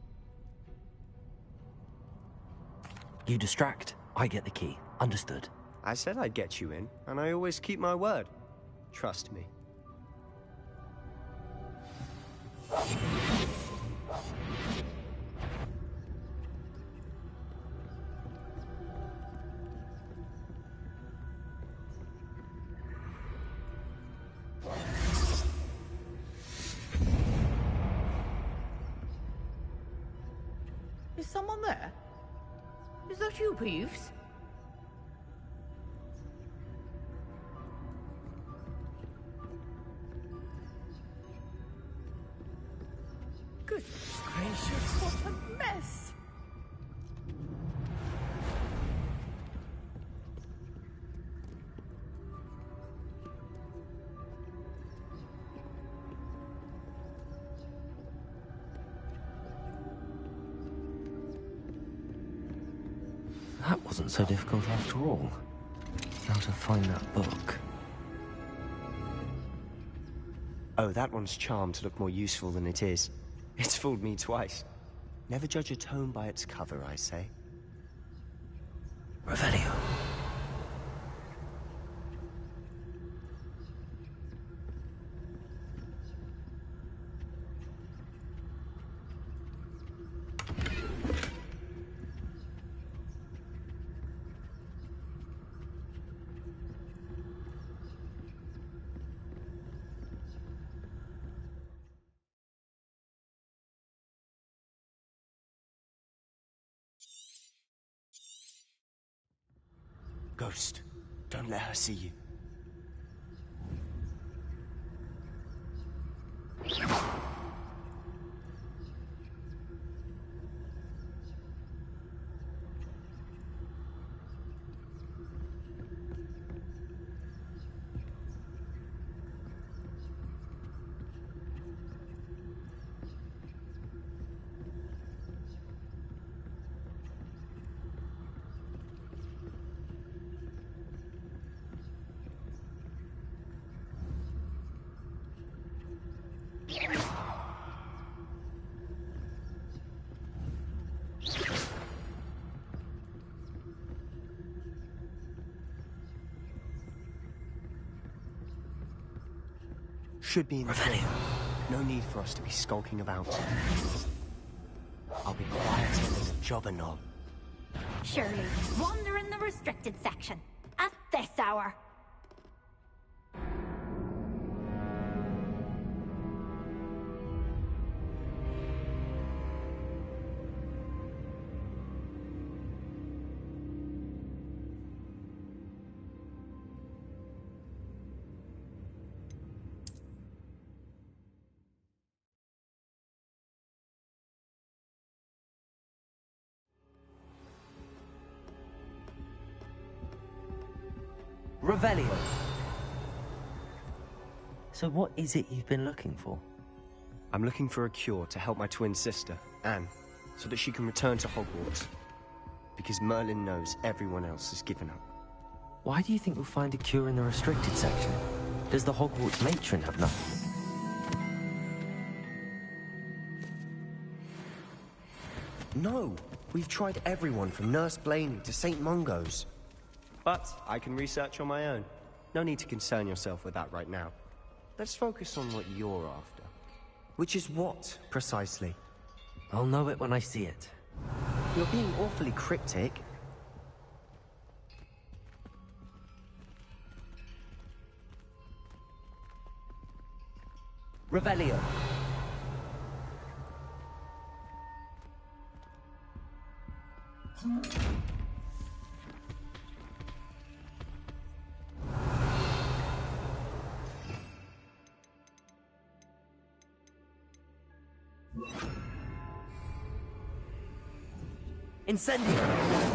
You distract, I get the key. Understood. I said I'd get you in, and I always keep my word. Trust me. Is someone there? Is that you, Peeves? Goodness gracious, what a mess! That wasn't so difficult after all. Now to find that book. Oh, that one's charmed to look more useful than it is. It's fooled me twice. Never judge a tome by its cover, I say. Revelio. Ghost, don't let her see you. Should be in the room. No need for us to be skulking about. I'll be quieter than a jobber knob. Surely, wander in the restricted section. At this hour. Revelio. So what is it you've been looking for? I'm looking for a cure to help my twin sister, Anne, so that she can return to Hogwarts. Because Merlin knows everyone else has given up. Why do you think we'll find a cure in the restricted section? Does the Hogwarts matron have nothing? No! We've tried everyone from Nurse Blaney to St. Mungo's. But I can research on my own. No need to concern yourself with that right now. Let's focus on what you're after. Which is what, precisely? I'll know it when I see it. You're being awfully cryptic. Revelio. Incendio!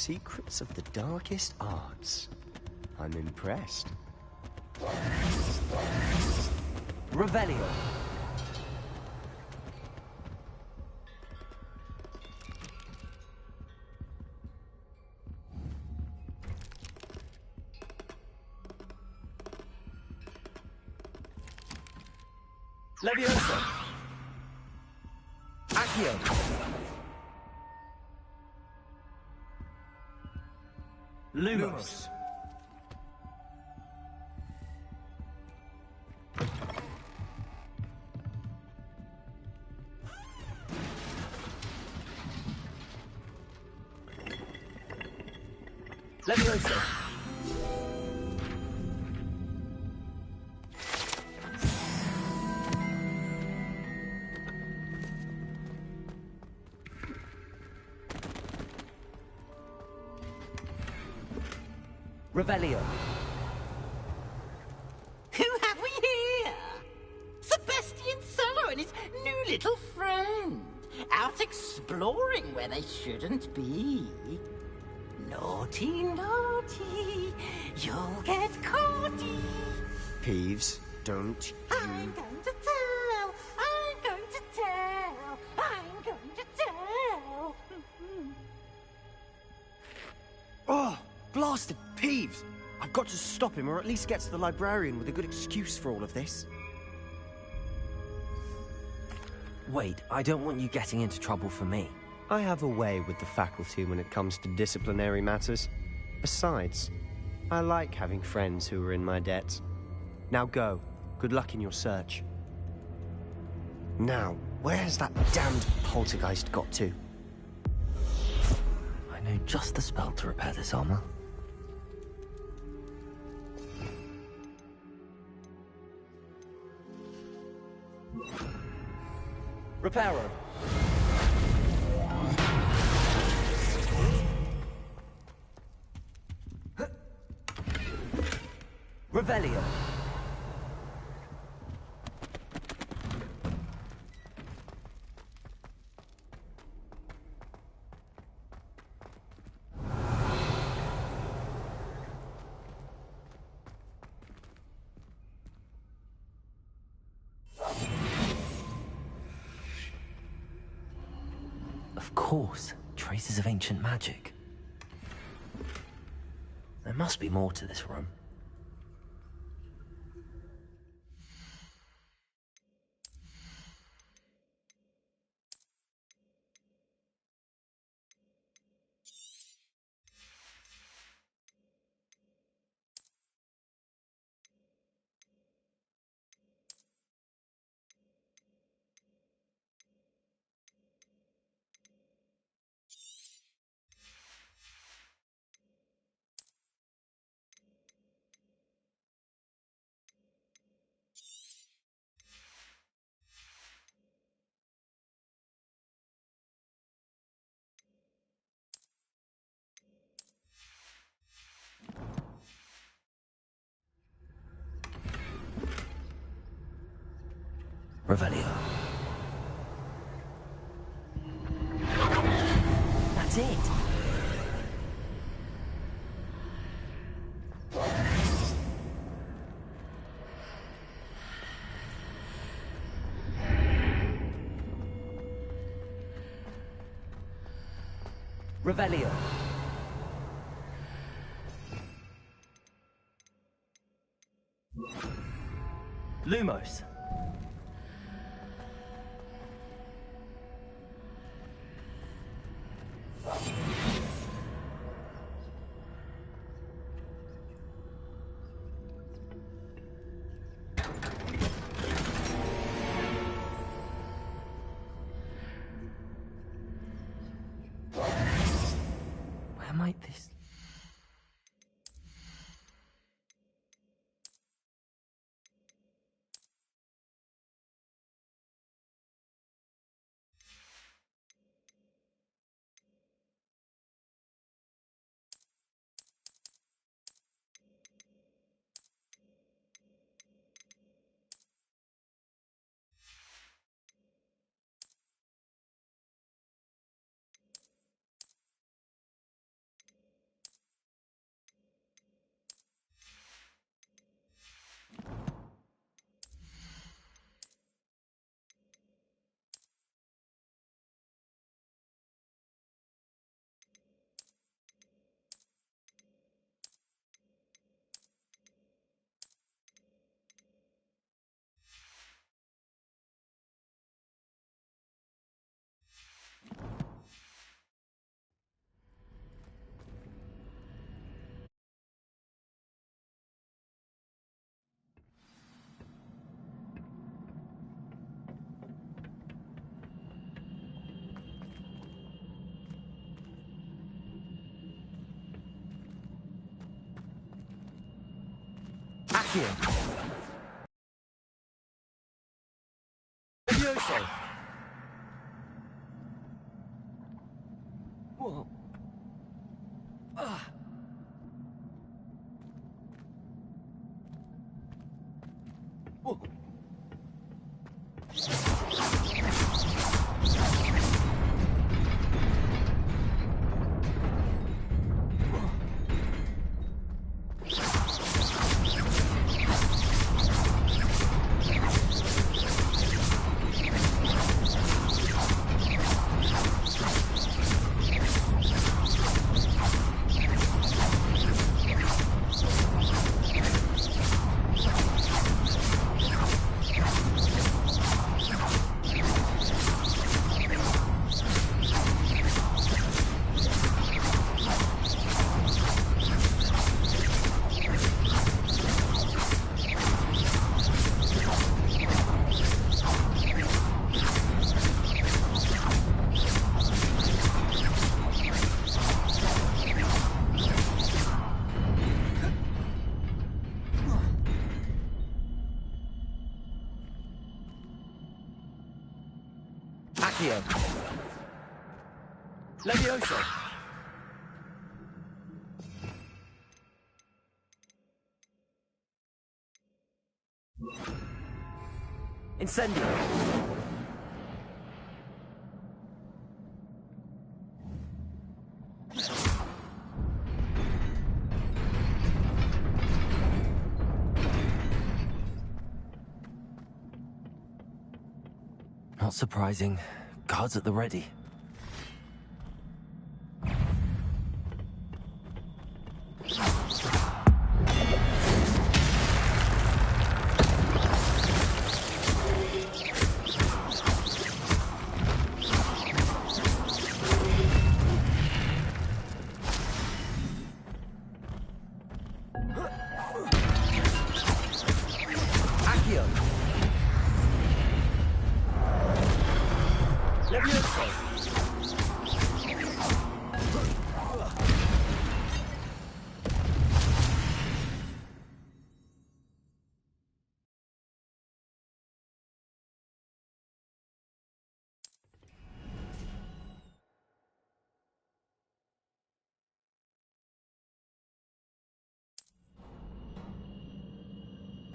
secrets of the darkest arts. I'm impressed. Revelio. Leviosa! Accio! Lumos! Leviosa! Revelio. Who have we here? Sebastian Sallow and his new little friend. Out exploring where they shouldn't be. Naughty, naughty. You'll get caughty. Peeves, don't I'm going to tell. I'm going to tell. I'm going to tell. Oh, blasted Peeves! I've got to stop him, or at least get to the librarian with a good excuse for all of this. Wait, I don't want you getting into trouble for me. I have a way with the faculty when it comes to disciplinary matters. Besides, I like having friends who are in my debt. Now go. Good luck in your search. Now, where's that damned poltergeist got to? I know just the spell to repair this armor. Reparo! Revelio. Of course, traces of ancient magic. There must be more to this room. Revelio. That's it. Revelio. Lumos. Where might this... Accio. Levioso. Whoa. Whoa. Accio. Levioso. Incendio. Not surprising. Guards at the ready. Accio. Levioso.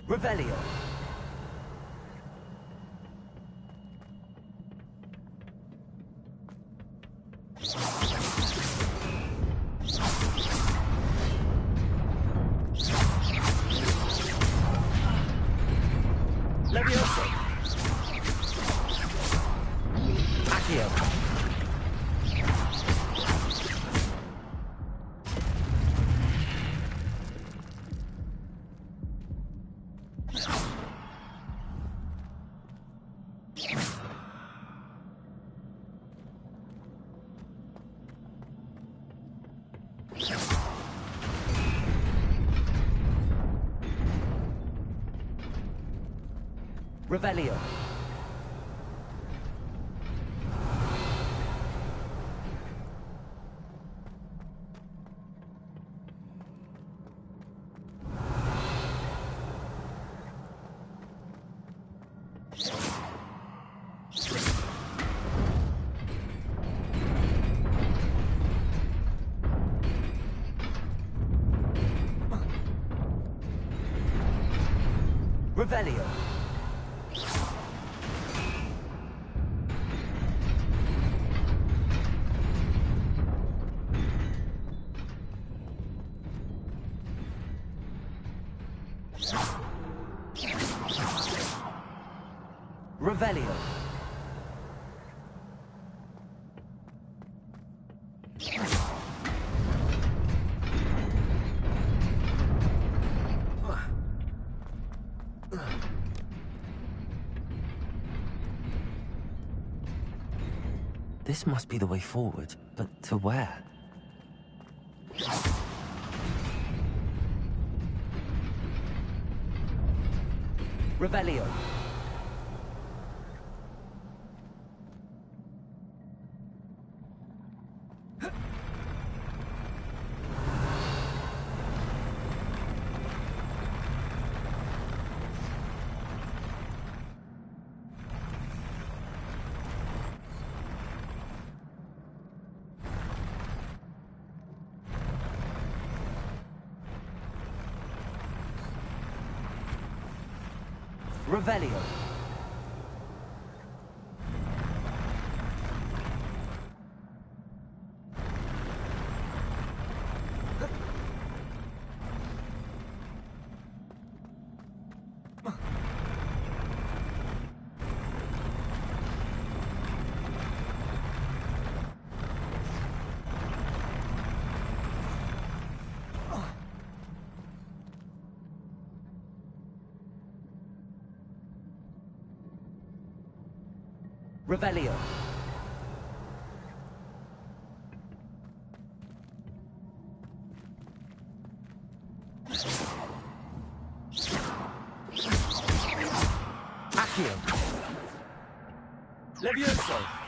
Revelio. Levioso. Accio. Revelio. Revelio. Revelio. This must be the way forward, but to where? Revelio. Revelio. Revelio. Accio. Levioso.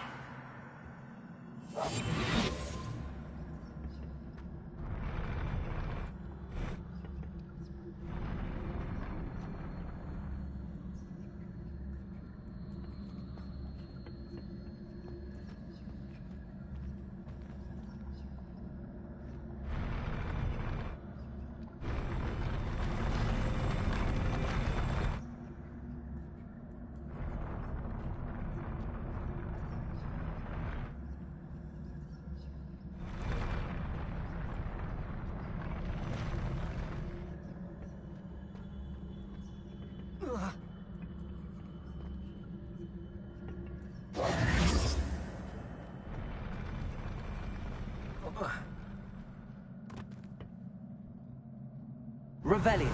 Revelio.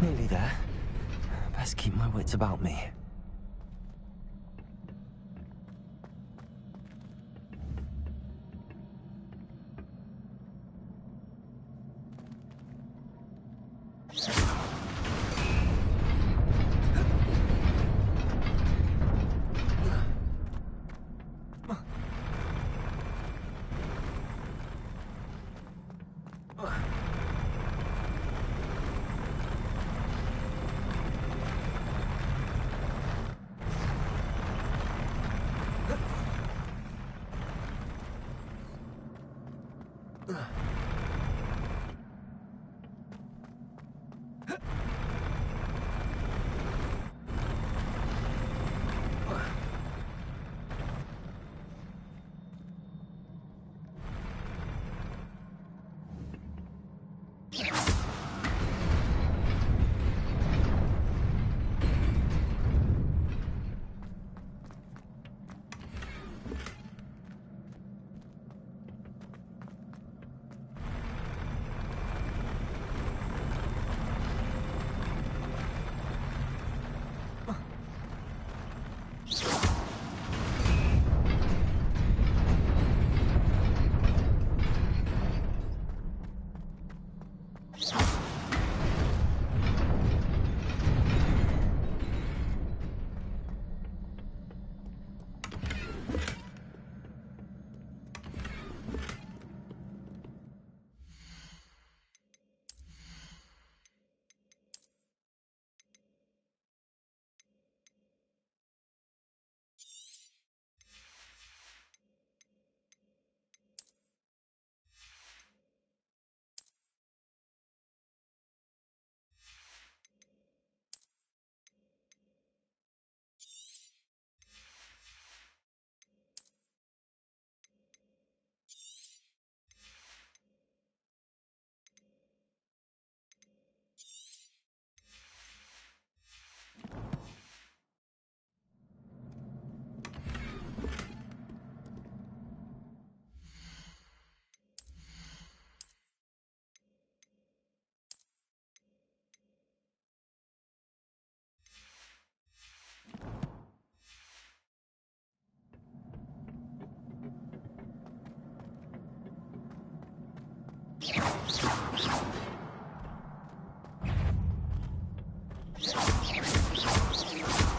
Nearly there. Best keep my wits about me.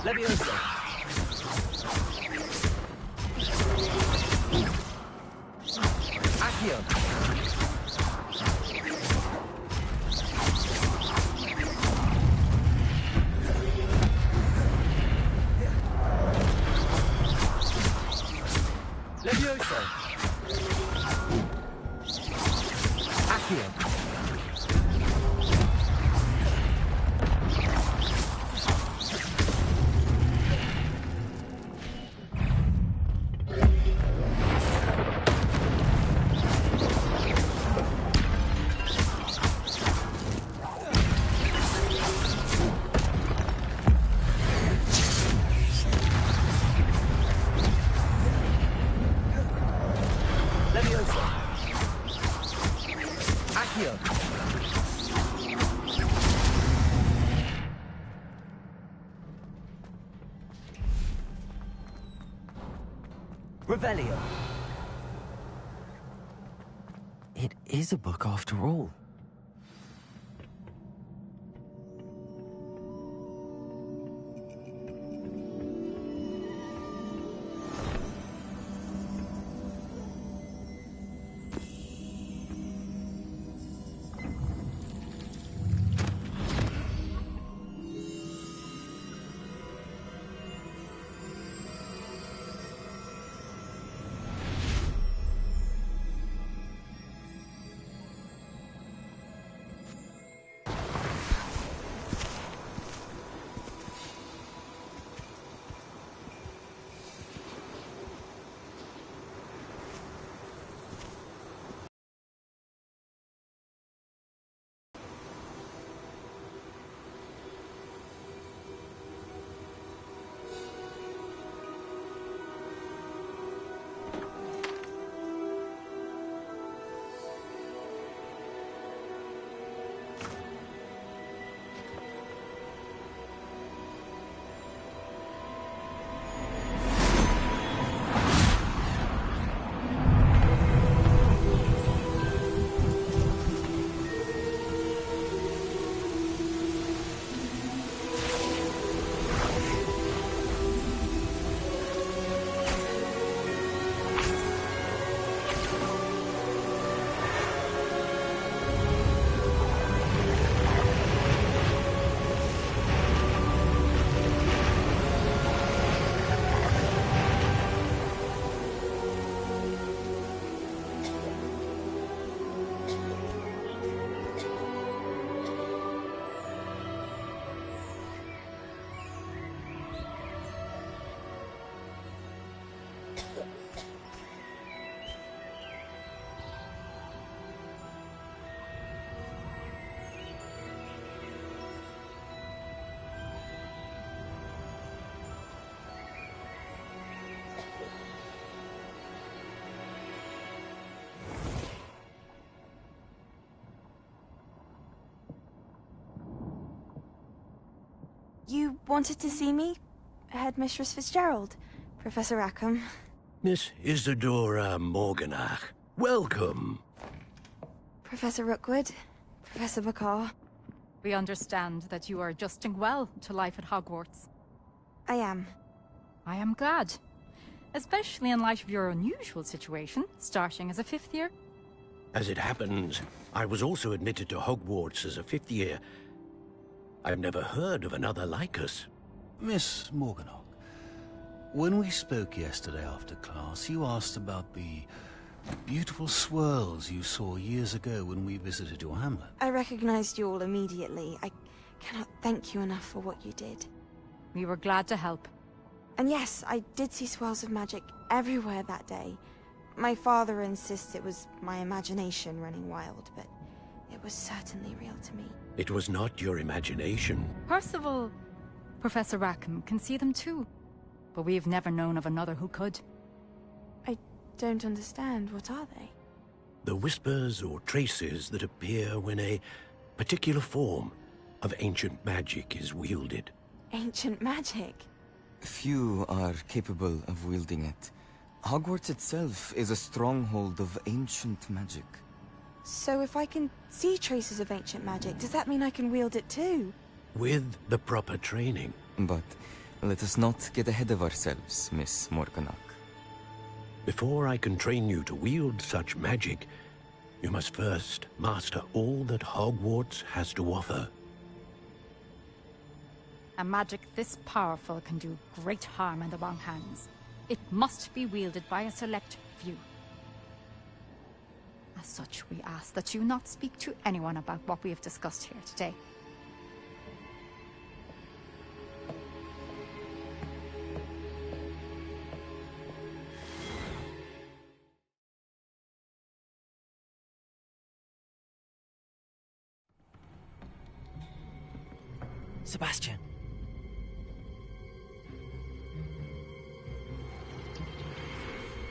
Levioso. Accio. Revelio. It is a book after all. You wanted to see me? Headmistress Fitzgerald, Professor Rackham. Miss Isadora Morganach, welcome. Professor Rookwood, Professor Bakar. We understand that you are adjusting well to life at Hogwarts. I am. I am glad. Especially in light of your unusual situation, starting as a 5th year. As it happens, I was also admitted to Hogwarts as a 5th year. I've never heard of another like us. Miss Morganach, when we spoke yesterday after class, you asked about the beautiful swirls you saw years ago when we visited your hamlet. I recognized you all immediately. I cannot thank you enough for what you did. We were glad to help. And yes, I did see swirls of magic everywhere that day. My father insists it was my imagination running wild, but it was certainly real to me. It was not your imagination. Percival, Professor Rackham can see them too. But we've never known of another who could. I don't understand. What are they? The whispers or traces that appear when a particular form of ancient magic is wielded. Ancient magic? Few are capable of wielding it. Hogwarts itself is a stronghold of ancient magic. So if I can see traces of ancient magic, does that mean I can wield it too? With the proper training. But let us not get ahead of ourselves, Miss Morganach. Before I can train you to wield such magic, you must first master all that Hogwarts has to offer. A magic this powerful can do great harm in the wrong hands. It must be wielded by a select few. As such, we ask that you not speak to anyone about what we have discussed here today. Sebastian.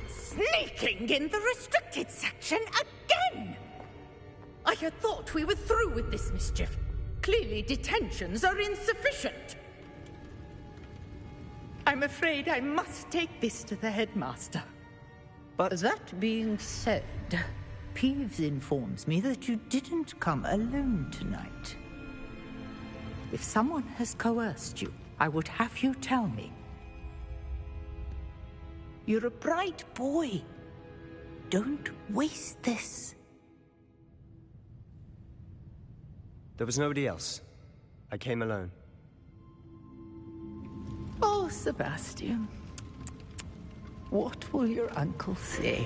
Sneaking in the restricted section again! I had thought we were through with this mischief. Clearly detentions are insufficient. I'm afraid I must take this to the headmaster. But... That being said, Peeves informs me that you didn't come alone tonight. If someone has coerced you, I would have you tell me. You're a bright boy. Don't waste this. There was nobody else. I came alone. Oh, Sebastian. What will your uncle say?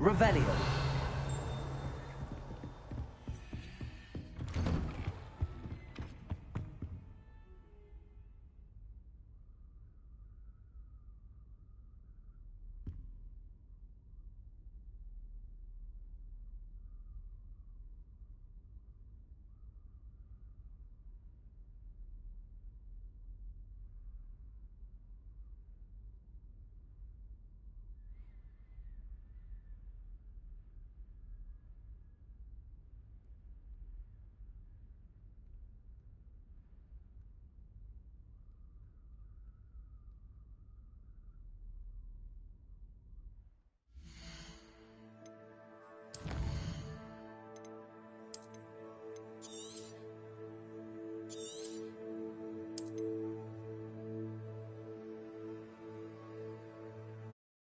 Revelio.